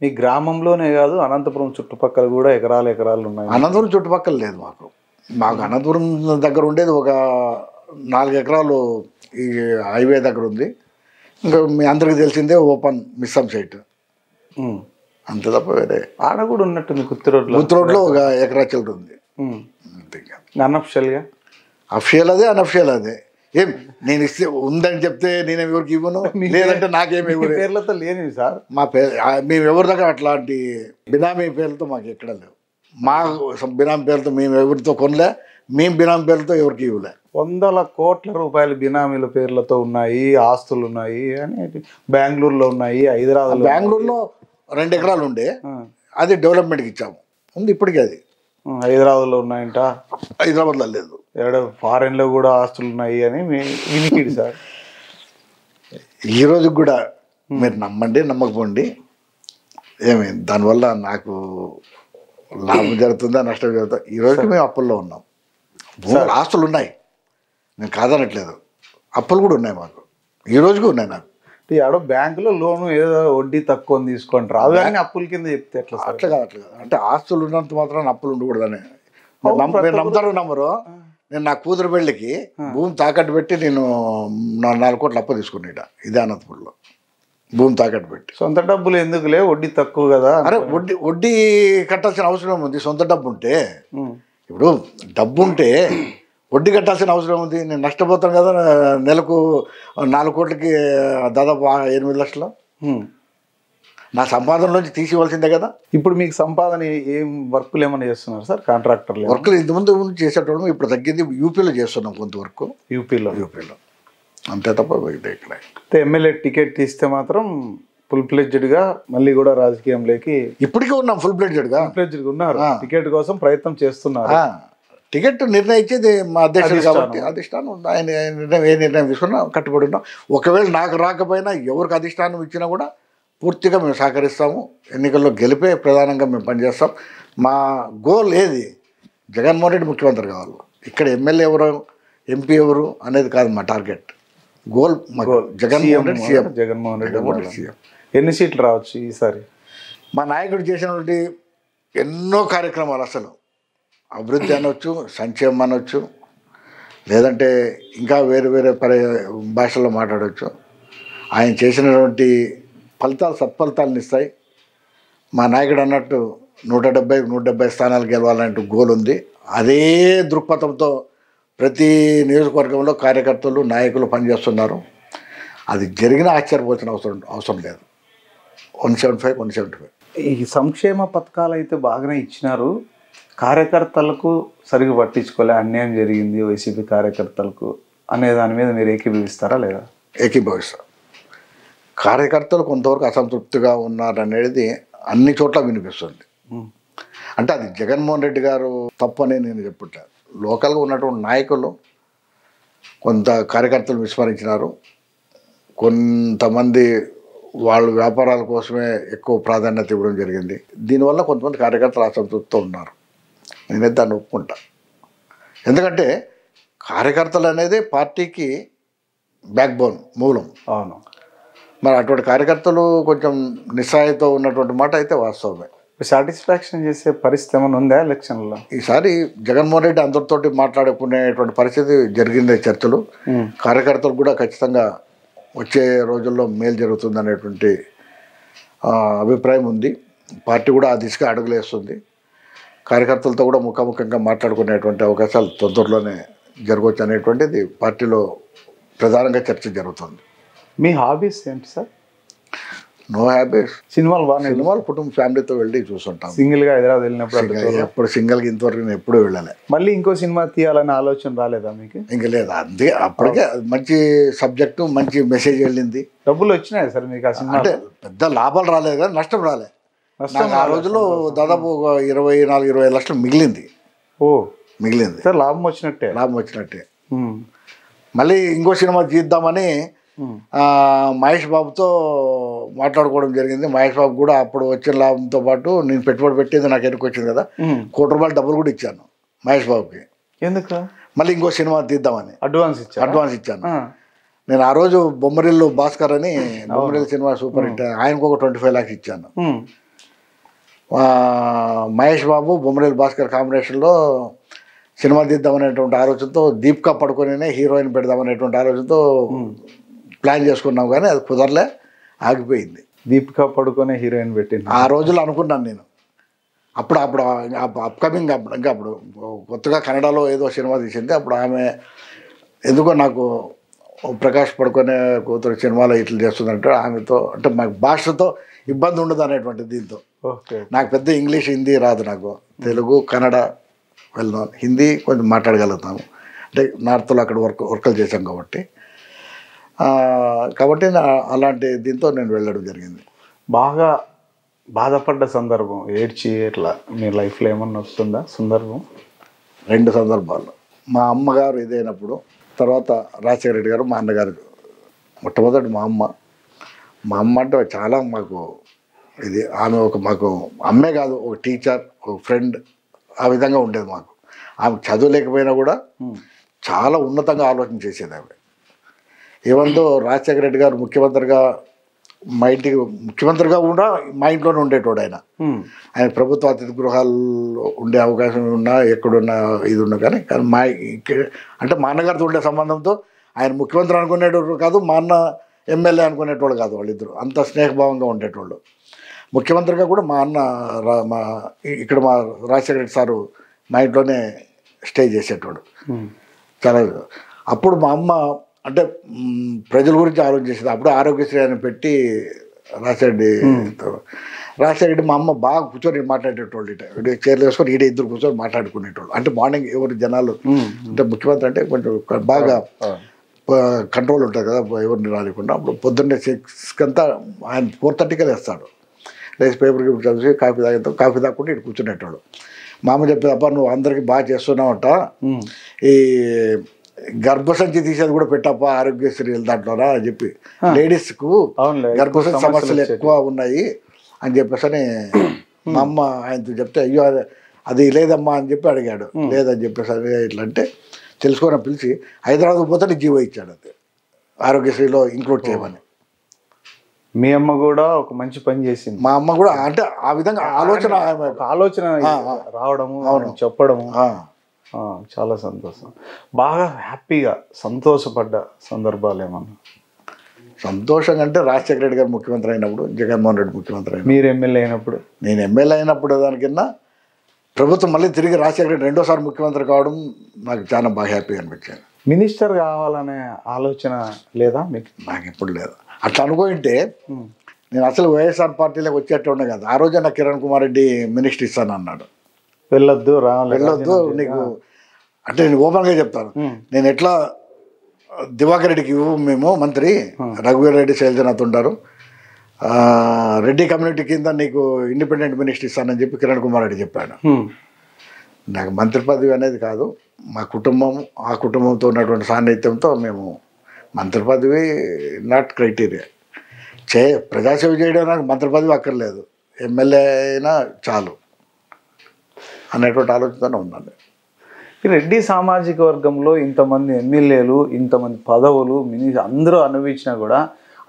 మీ గ్రామంలోనే కాదు, అనంతపురం చుట్టుపక్కల కూడా ఎకరాలు ఉన్నాయి. అనంతపురం చుట్టుపక్కల లేదు మాకు అనంతపురం దగ్గర ఉండేది ఒక 4 ఎకరాలు ఈ హైవే దగ్గర ఉంది. ఇంకా మీ అందరికీ తెలిసిందే ఓపెన్ మిస్సం సైట్, అంతే తప్ప వేరే. ఆడ కూడా ఉన్నట్టుంది గుత్తి రోడ్లో. గుత్తి రోడ్లో ఒక ఎకరా చిల్లర ఉంది అంతే. అన్అఫిషియల్గా అఫిషియల్ అదే, అన్అఫిషియల్ అదే. ఏం నేను ఇస్తే ఉందని చెప్తే నేను ఎవరికి ఇవ్వను, లేదంటే నాకేమి పేర్లతో లేని సార్. మా పేరు మేము ఎవరి దగ్గర అట్లాంటి బినామీ పేర్లతో మాకు ఎక్కడ లేవు. మా బినామీ పేరుతో మేము ఎవరితో కొనలే, మేము బినామీ పేర్లతో ఎవరికి ఇవ్వలే. 100 కోట్ల రూపాయలు బినామీల పేర్లతో ఉన్నాయి, ఆస్తులు ఉన్నాయి అని బెంగళూరులో ఉన్నాయి, హైదరాబాద్. బెంగళూరులో 2 ఎకరాలు ఉండే, అది డెవలప్మెంట్కి ఇచ్చాము, ఉంది ఇప్పటికీ. అది హైదరాబాద్లో ఉన్నాయంట, హైదరాబాద్లో లేదు. ఫారెన్లో కూడా ఆస్తులు ఉన్నాయి అని వినికిడి సార్. ఈ రోజుకి కూడా మీరు నమ్మండి నమ్మకపోండి, ఏమైంది దానివల్ల నాకు లాభం జరుగుతుందా నష్టం జరుగుతుందా, ఈ రోజుకి మేము అప్పుల్లో ఉన్నాం. భూములు ఆస్తులు ఉన్నాయి, నేను కాదనట్లేదు, అప్పులు కూడా ఉన్నాయి మాకు, ఈ రోజుకి ఉన్నాయి నాకు. ఆడో బ్యాంకులో లోను ఏదో వడ్డీ తక్కువ తీసుకుంటారు, అవి కానీ అప్పుల కింద చెప్తే ఎట్లా? అట్లా కాదు, అంటే ఆస్తులు ఉన్నంత మాత్రం అప్పులు ఉండకూడదని. మీరు నమ్ముతారు నమ్మరు, నేను నా కూతురు పెళ్ళికి భూమి తాకట్టు పెట్టి నేను 4 కోట్లు అప్పు తీసుకునేట, ఇదే అనంతపురంలో భూమి తాకట్టు పెట్టి. సొంత డబ్బులు ఎందుకులే, వడ్డీ తక్కువ కదా. అరే వడ్డీ కట్టాల్సిన అవసరం ఉంది, సొంత డబ్బు ఉంటే. ఇప్పుడు డబ్బు ఉంటే వడ్డీ కట్టాల్సిన అవసరం ఉంది. నేను నష్టపోతాను కదా, నెలకు 4 కోట్లకి దాదాపు 8 లక్షలు నా సంపాదనలోంచి తీసివలసిందే కదా. ఇప్పుడు మీకు సంపాదన ఏం వర్కులు ఏమైనా చేస్తున్నారు సార్? కాంట్రాక్టర్లు వర్కులు ఇంతకుముందు చేసేటోళ్ళం, ఇప్పుడు తగ్గింది. యూపీలో చేస్తున్నాం కొంతవరకు, యూపీలో అంతే తప్ప ఇక్కడ. ఎమ్మెల్యే టికెట్ తీస్తే మాత్రం ఫుల్ ఫ్లెడ్జ్డ్గా మళ్ళీ కూడా రాజకీయంలోకి ఇప్పటికే ఉన్నాం. ఫుల్ ఫ్లెడ్జ్డ్గా ఉన్నారు, టికెట్ కోసం ప్రయత్నం చేస్తున్నారు. టికెట్ నిర్ణయించేది మా అధ్యక్షుడు కాబట్టి అధిష్టానం ఆయన ఏ నిర్ణయం తీసుకున్నా కట్టుబడి ఉన్నాం. ఒకవేళ నాకు రాకపోయినా ఎవరికి అధిష్టానం ఇచ్చినా కూడా పూర్తిగా మేము సహకరిస్తాము. ఎన్నికల్లో గెలిపే ప్రధానంగా మేము పనిచేస్తాం. మా గోల్ ఏది, జగన్మోహన్ రెడ్డి ముఖ్యమంత్రి కావాలి. ఇక్కడ ఎమ్మెల్యే ఎవరు, ఎంపీ ఎవరు అనేది కాదు మా target. Goal Jaganmohan Reddy CM. Jaganmohan Reddy CM. ఎన్ని సీట్లు రావచ్చు ఈసారి? మా నాయకుడు చేసినటువంటి ఎన్నో కార్యక్రమాలు, అసలు అభివృద్ధి అనొచ్చు, సంక్షేమం అనొచ్చు, లేదంటే ఇంకా వేరే వేరే భాషల్లో మాట్లాడవచ్చు. ఆయన చేసినటువంటి ఫలితాలు సత్ఫలితాలను ఇస్తాయి. మా నాయకుడు అన్నట్టు 170 స్థానాలు గెలవాలంటూ గోల్ ఉంది. అదే దృక్పథంతో ప్రతి నియోజకవర్గంలో కార్యకర్తలు నాయకులు పనిచేస్తున్నారు. అది జరిగిన ఆశ్చర్యపోవాల్సిన అవసరం లేదు. 175. ఈ సంక్షేమ పథకాలు అయితే బాగానే ఇచ్చినారు, కార్యకర్తలకు సరిగ్గా పట్టించుకోలే, అన్యాయం జరిగింది వైసీపీ కార్యకర్తలకు అనే దాని మీద మీరు ఏకీభవిస్తారా లేదా? ఏకీభవిస్తారు. కార్యకర్తలు కొంతవరకు అసంతృప్తిగా ఉన్నారనేది అన్ని చోట్ల వినిపిస్తుంది. అంటే అది జగన్మోహన్ రెడ్డి గారు తప్పని నేను చెప్పట్లేదు. లోకల్గా ఉన్నటువంటి నాయకులు కొంత కార్యకర్తలు విస్మరించినారు. కొంతమంది వాళ్ళు వ్యాపారాల కోసమే ఎక్కువ ప్రాధాన్యత ఇవ్వడం జరిగింది. దీనివల్ల కొంతమంది కార్యకర్తలు అసంతృప్తితో ఉన్నారు. నేనైతే దాన్ని ఒప్పుకుంటా. ఎందుకంటే కార్యకర్తలు అనేది పార్టీకి బ్యాక్ బోన్, మూలం. అవును. మరి అటువంటి కార్యకర్తలు కొంచెం నిస్సహాయతో ఉన్నటువంటి మాట అయితే వాస్తవమే. సాటిస్ఫాక్షన్ చేసే పరిస్థితి ఏమైనా ఉందా ఎలక్షన్లో? ఈసారి జగన్మోహన్ రెడ్డి అందరితోటి మాట్లాడుకునేటువంటి పరిస్థితి జరిగింది. చర్చలు కార్యకర్తలు కూడా ఖచ్చితంగా వచ్చే రోజుల్లో మేలు జరుగుతుంది అనేటువంటి అభిప్రాయం ఉంది. పార్టీ కూడా ఆ దిశగా అడుగులేస్తుంది. కార్యకర్తలతో కూడా ముఖాముఖంగా మాట్లాడుకునేటువంటి అవకాశాలు తొందరలోనే జరగవచ్చు అనేటువంటిది పార్టీలో ప్రధానంగా చర్చ జరుగుతుంది. మీ హాబీస్ ఏంటి సార్? No habits. సినిమాలు కుటుంబ ఫ్యామిలీతో వెళ్ళి చూస్తుంటాం. సింగిల్గా హైదరాబాద్ వెళ్ళినప్పుడు ఎప్పుడు సింగిల్గా ఇంతవరకు నేను ఎప్పుడూ వెళ్ళాలి. మళ్ళీ ఇంకో సినిమా తీయాలనే ఆలోచన రాలేదా మీకు? ఇంకా లేదు. అంతే, అప్పటికే మంచి సబ్జెక్టు, మంచి మెసేజ్ వెళ్ళింది. డబ్బులు వచ్చినాయి సార్ మీకు ఆ సినిమా? అంటే పెద్ద లాభాలు రాలేదు కానీ నష్టం రాలేదు. ఆ రోజుల్లో దాదాపు 24-25 లక్షలు మిగిలింది. మిగిలింది సార్. లాభం వచ్చినట్టే. మళ్ళీ ఇంకో సినిమా తీద్దామని మహేష్ బాబుతో మాట్లాడుకోవడం జరిగింది. మహేష్ బాబు కూడా అప్పుడు వచ్చిన లాభంతో పాటు నేను పెట్టుబడి పెట్టేది నాకు ఎన్నికి వచ్చింది కదా, ₹1 కోటి డబ్బులు కూడా ఇచ్చాను మహేష్ బాబుకి. ఎందుకు? మళ్ళీ ఇంకో సినిమా తీద్దామని అడ్వాన్స్ ఇచ్చాను. నేను ఆ రోజు బొమ్మరిల్లు భాస్కర్ అని, బొమ్మరిల్లు సినిమా సూపర్ హిట్, ఆయనకు ఒక 25 lakhs ఇచ్చాను. మహేష్ బాబు బొమ్మరిల్లు భాస్కర్ కాంబినేషన్లో సినిమా తీద్దామనేటువంటి ఆలోచనతో, దీపికా పడుకొనే హీరోయిన్ పెడదామనేటువంటి ఆలోచనతో ప్లాన్ చేసుకున్నాం కానీ అది కుదరలే, ఆగిపోయింది. దీపికా పడుకునే హీరోయిన్ పెట్టింది ఆ రోజుల్లో అనుకున్నాను నేను. అప్పుడు అప్కమింగ్ ఇంకా అప్పుడు కొత్తగా కన్నడలో ఏదో సినిమా తీసింది. అప్పుడు ఆమె ఎందుకో నాకు ప్రకాష్ పడుకునే కూతురు సినిమాలో ఇట్లా చేస్తుందంటే ఆమెతో అంటే మాకు భాషతో ఇబ్బంది ఉండదు అనేటువంటి దీంతో. నాకు పెద్ద ఇంగ్లీష్ హిందీ రాదు, నాకు తెలుగు కన్నడ వెళ్ళాను, హిందీ కొంచెం మాట్లాడగలుగుతాము. అంటే నార్త్లో అక్కడ వర్కులు చేశాం కాబట్టి అలాంటి దీంతో నేను వెళ్ళడం జరిగింది. బాగా బాధపడ్డ సందర్భం, ఏడ్చి ఇట్లా మీ లైఫ్లో ఏమన్నా వస్తుందా సందర్భం? 2 సందర్భాలు. మా అమ్మగారు ఇదైనప్పుడు, తర్వాత రాజశేఖర రెడ్డి గారు, మా అన్నగారు. మొట్టమొదటి మా అమ్మ అంటే చాలా మాకు ఇది, ఆమె మాకు అమ్మే కాదు, ఒక టీచర్, ఒక ఫ్రెండ్, ఆ విధంగా ఉండేది మాకు. ఆమె చదువు లేకపోయినా కూడా చాలా ఉన్నతంగా ఆలోచన చేసేది ఆమె. ఏమందో రాజశేఖర రెడ్డి గారు ముఖ్యమంత్రిగా మా ఇంటికి ముఖ్యమంత్రిగా కూడా మా ఇంట్లోనే ఉండేటోడు ఆయన ప్రభుత్వ అతిథి గృహాల్లో ఉండే అవకాశం ఉన్నా, ఎక్కడున్నా ఇది ఉన్నా కానీ అంటే మా అన్నగారితో ఉండే సంబంధంతో ఆయన ముఖ్యమంత్రి అనుకునేటోడు కాదు, మా అన్న ఎమ్మెల్యే అనుకునేటోళ్ళు కాదు. వాళ్ళిద్దరు అంత స్నేహభావంగా ఉండేటోళ్ళు. ముఖ్యమంత్రిగా కూడా మా అన్న ఇక్కడ మా రాజశేఖర రెడ్డి సారు మా ఇంట్లోనే స్టే చేసేటోడు చాలా. అప్పుడు మా అమ్మ అంటే ప్రజల గురించి ఆలోచించేది. అప్పుడు ఆరోగ్యశ్రీ అని పెట్టి రాజశేఖర రెడ్డి మా అమ్మ బాగా కూర్చొని మాట్లాడేటోళ్ళు. ఇటు చైర్లు వేసుకొని ఈడ ఇద్దరు కూర్చొని మాట్లాడుకునేటోళ్ళు. అంటే మార్నింగ్ ఎవరు జనాలు అంటే ముఖ్యమంత్రి అంటే కొంచెం బాగా కంట్రోల్ ఉంటుంది కదా, ఎవరిని రాలేకుండా. అప్పుడు పొద్దున్నే 6 అంతా ఆయన 4:30కే లేస్తాడు. లేచి పేపర్ చదివి కాఫీ తాగితే కాఫీ తాగకుండా ఇటు కూర్చునేటోడు. మా అమ్మ చెప్పేది, అబ్బా నువ్వు అందరికీ బాగా చేస్తున్నావంట, ఈ గర్భసంచి తీసేది కూడా పెట్టప్ప ఆరోగ్యశ్రీ దాంట్లోనా అని చెప్పి, లేడీస్కు గర్భసంచి సమస్యలు ఎక్కువ ఉన్నాయి అని చెప్పేసి మా అమ్మ ఆయనతో చెప్తే, అయ్యో అది లేదమ్మా అని చెప్పి అడిగాడు. లేదని చెప్పేసి అదే ఇట్లా అంటే తెలుసుకొని పిలిచి హైదరాబాద్ పోతే జీవో ఇచ్చాడు, అది ఆరోగ్యశ్రీలో ఇంక్లూడ్ చేయమని. మీ అమ్మ కూడా ఒక మంచి పని చేసింది. మా అమ్మ కూడా అంటే ఆ విధంగా ఆలోచన రావడము, చెప్పడము చాలా సంతోషం. బాగా హ్యాపీగా సంతోషపడ్డ సందర్భాలు ఏమన్నా? సంతోషం అంటే రాజశేఖర రెడ్డి గారు ముఖ్యమంత్రి అయినప్పుడు, జగన్మోహన్ రెడ్డి ముఖ్యమంత్రి అయినప్పుడు, మీరు ఎమ్మెల్యే అయినప్పుడు, నేను ఎమ్మెల్యే అయినప్పుడు దానికన్నా ప్రభుత్వం మళ్ళీ తిరిగి రాజశేఖర రెడ్డి 2వ సారి ముఖ్యమంత్రి కావడం నాకు చాలా బాగా హ్యాపీగా అనిపించింది. మినిస్టర్ కావాలనే ఆలోచన లేదా మీకు? నాకు ఎప్పుడు లేదు. అట్లా అనుకుంటే నేను అసలు వైఎస్ఆర్ పార్టీలోకి వచ్చేట్టు ఉండే కదా. ఆ రోజే నాకు కిరణ్ కుమార్ రెడ్డి మినిస్టర్ ఇస్తాను అన్నాడు. వెళ్ళొద్దు నీకు అంటే నేను ఓపెన్గా చెప్తాను, నేను ఎట్లా దివాకర్ రెడ్డికి ఇవ్వు మేము మంత్రి, రఘువీర్ రెడ్డి శైలజనాథ్ ఉంటారు, రెడ్డి కమ్యూనిటీ కింద నీకు ఇండిపెండెంట్ మినిస్టర్ ఇస్తానని చెప్పి కిరణ్ కుమార్ రెడ్డి చెప్పాడు. నాకు మంత్రి పదవి అనేది కాదు, మా కుటుంబం ఆ కుటుంబంతో ఉన్నటువంటి సాన్నిధ్యంతో మేము మంత్రి పదవి నాట్ క్రైటీరియా. ప్రజాసేవ చేయడం నాకు మంత్రి పదవి అక్కర్లేదు, ఎమ్మెల్యే అయినా చాలు అనేటువంటి ఆలోచనతోనే ఉన్నాను. రెడ్డి సామాజిక వర్గంలో ఇంతమంది ఎమ్మెల్యేలు, ఇంతమంది పదవులు, అందరూ అనుభవించినా కూడా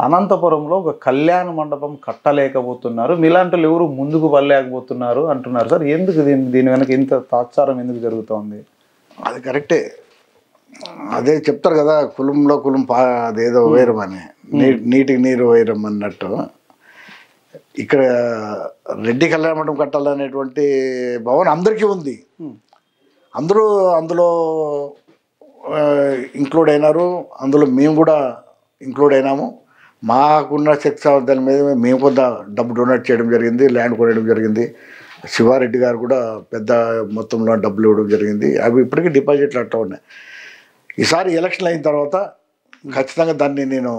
అనంతపురంలో ఒక కళ్యాణ మండపం కట్టలేకపోతున్నారు, మీలాంటి వాళ్ళు ఎవరు ముందుకు వెళ్ళలేకపోతున్నారు అంటున్నారు సార్. ఎందుకు దీని వెనక ఇంత తాత్సారం ఎందుకు జరుగుతోంది? అది కరెక్టే, అదే చెప్తారు కదా, కులంలో కులం అదేదో వైరం అని, నీటికి నీరు వైరం అన్నట్టు. ఇక్కడ రెడ్డి కళ్యాణ మండపం కట్టాలనేటువంటి భావన అందరికీ ఉంది. అందరూ అందులో ఇంక్లూడ్ అయినారు, అందులో మేము కూడా ఇంక్లూడ్ అయినాము. మాకున్న శక్తి సామర్థ్యాల మీద మేము కొంత డబ్బు డొనేట్ చేయడం జరిగింది, ల్యాండ్ కొనడం జరిగింది. శివారెడ్డి గారు కూడా పెద్ద మొత్తంలో డబ్బులు ఇవ్వడం జరిగింది. అవి ఇప్పటికీ డిపాజిట్లు అట్లా ఉన్నాయి. ఈసారి ఎలక్షన్ అయిన తర్వాత ఖచ్చితంగా దాన్ని నేను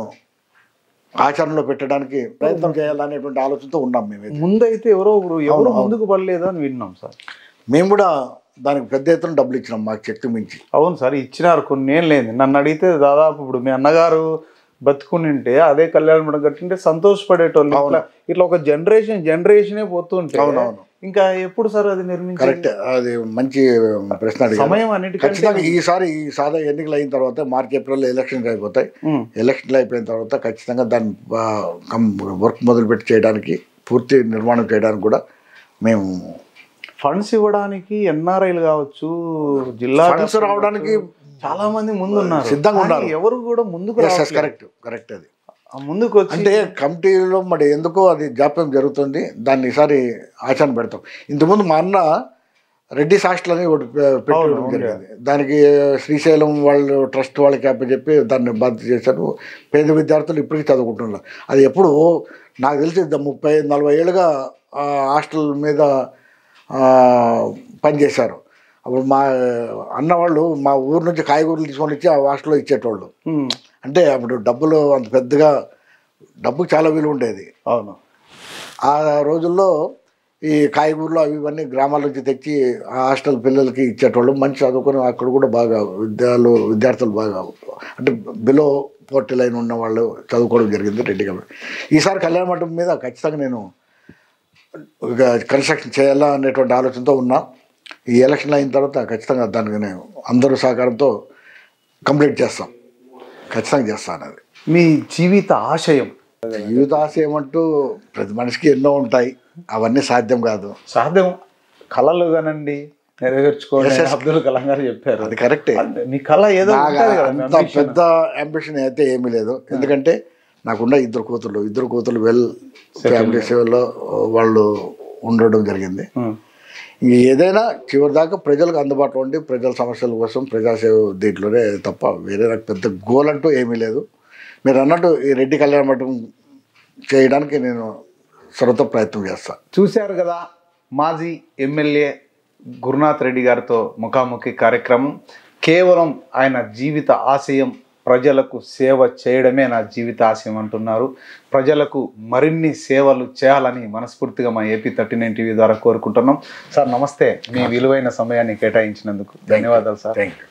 ఆచరణలో పెట్టడానికి ప్రయత్నం చేయాలనేటువంటి ఆలోచనతో ఉన్నాం. మేము ముందైతే ఎవరు ముందుకు పడలేదు అని విన్నాం సార్. మేము కూడా దానికి పెద్ద ఎత్తున డబ్బులు ఇచ్చినాం, మాకు శక్తి మించి. అవును సార్, ఇచ్చినారు. కొన్ని ఏం లేదు, నన్ను అడిగితే దాదాపు ఇప్పుడు మీ అన్నగారు బతుకునింటే అదే కళ్యాణ మండపం కట్టింటే సంతోషపడేటోళ్ళు. ఇట్లా ఒక జనరేషనే పోతుంటే ఇంకా ఎప్పుడు సార్ అది నిర్మించారు? కరెక్ట్, అది మంచి ప్రశ్న. సమయం అన్నిటికీ ఖచ్చితంగా ఈసారి ఎన్నికలు అయిన తర్వాత మార్చి ఏప్రిల్లో ఎలక్షన్స్ అయిపోతాయి. ఎలక్షన్లు అయిపోయిన తర్వాత ఖచ్చితంగా దాన్ని వర్క్ మొదలుపెట్టి చేయడానికి, పూర్తి నిర్మాణం చేయడానికి కూడా మేము ఫండ్స్ ఇవ్వడానికి ఎన్ఆర్ఐలు కావచ్చు, జిల్లా ఫండ్స్ రావడానికి చాలా మంది ముందున్నారు, సిద్ధంగా ఉన్నారు. కానీ ఎవరు కూడా ముందుకు రావట్లేదు. కరెక్ట్ అది. ముందుకు వచ్చి అంటే కమిటీలో మరి ఎందుకో అది జాప్యం జరుగుతుంది. దాన్ని ఈసారి ఆచరణ పెడతాం. ఇంతకుముందు మా అన్న రెడ్డిస్ హాస్టల్ అని ఒకటి పెట్టడం జరిగింది. దానికి శ్రీశైలం వాళ్ళు ట్రస్ట్ వాళ్ళకి అప్పచెప్పి దాన్ని బాధ్యత చేశారు. పేద విద్యార్థులు ఇప్పటికీ చదువుకుంటున్నారు. అది ఎప్పుడు నాకు తెలిసి 30-40 ఏళ్ళుగా హాస్టల్ మీద పనిచేశారు. అప్పుడు మా అన్న వాళ్ళు మా ఊరు నుంచి కాయగూరలు తీసుకొని వచ్చి ఆ హాస్టల్లో ఇచ్చేటోళ్ళు. అంటే అప్పుడు డబ్బులు అంత పెద్దగా, డబ్బుకు చాలా విలువ ఉండేది. అవును. ఆ రోజుల్లో ఈ కాయగూరలు అవి ఇవన్నీ గ్రామాల నుంచి తెచ్చి ఆ హాస్టల్ పిల్లలకి ఇచ్చేటోళ్ళు. మంచి చదువుకొని అక్కడ కూడా బాగా విద్యార్థులు బాగా అంటే బిలో పోర్టీ లైన్ ఉన్న వాళ్ళు చదువుకోవడం జరిగింది రెడ్డి గారు. ఈసారి కళ్యాణ మండపం మీద ఖచ్చితంగా నేను కన్స్ట్రక్షన్ చేయాలా అనేటువంటి ఆలోచనతో ఉన్నా. ఈ ఎలక్షన్ అయిన తర్వాత ఖచ్చితంగా దానికి నేను అందరూ సహకారంతో కంప్లీట్ చేస్తాం. ఖచ్చితంగా చేస్తాను. అది మీ జీవిత ఆశయం? జీవిత ఆశయం అంటూ ప్రతి మనిషికి ఎన్నో ఉంటాయి, అవన్నీ సాధ్యం కాదు. సాధ్యం కళలు కానండి నెరవేర్చుకోండి, అబ్దుల్ కలాం గారు చెప్పారు. అది కరెక్టే. మీ కళ ఏదో అంత పెద్ద అంబిషన్ అయితే ఏమీ లేదు. ఎందుకంటే నాకున్న ఇద్దరు కూతుర్లు వెల్ ఫ్యామిలీ సేవలో వాళ్ళు ఉండడం జరిగింది. ఏదైనా చివరి దాకా ప్రజలకు అందుబాటులో ఉండి ప్రజల సమస్యల కోసం ప్రజాసేవ దీంట్లోనే తప్ప వేరే నాకు పెద్ద గోల్ అంటూ ఏమీ లేదు. మీరు అన్నట్టు ఈ రెడ్డి కళ్యాణ మండపం చేయడానికి నేను సర్వతో ప్రయత్నం చేస్తాను. చూశారు కదా, మాజీ ఎమ్మెల్యే గురునాథ్ రెడ్డి గారితో ముఖాముఖి కార్యక్రమం. కేవలం ఆయన జీవిత ఆశయం ప్రజలకు సేవ చేయడమే నా జీవిత ఆశయం అంటున్నారు. ప్రజలకు మరిన్ని సేవలు చేయాలని మనస్ఫూర్తిగా మా ఏపీ 39 టీవీ ద్వారా కోరుకుంటున్నాం. సార్ నమస్తే, మీ విలువైన సమయాన్ని కేటాయించినందుకు ధన్యవాదాలు సార్. Thank you.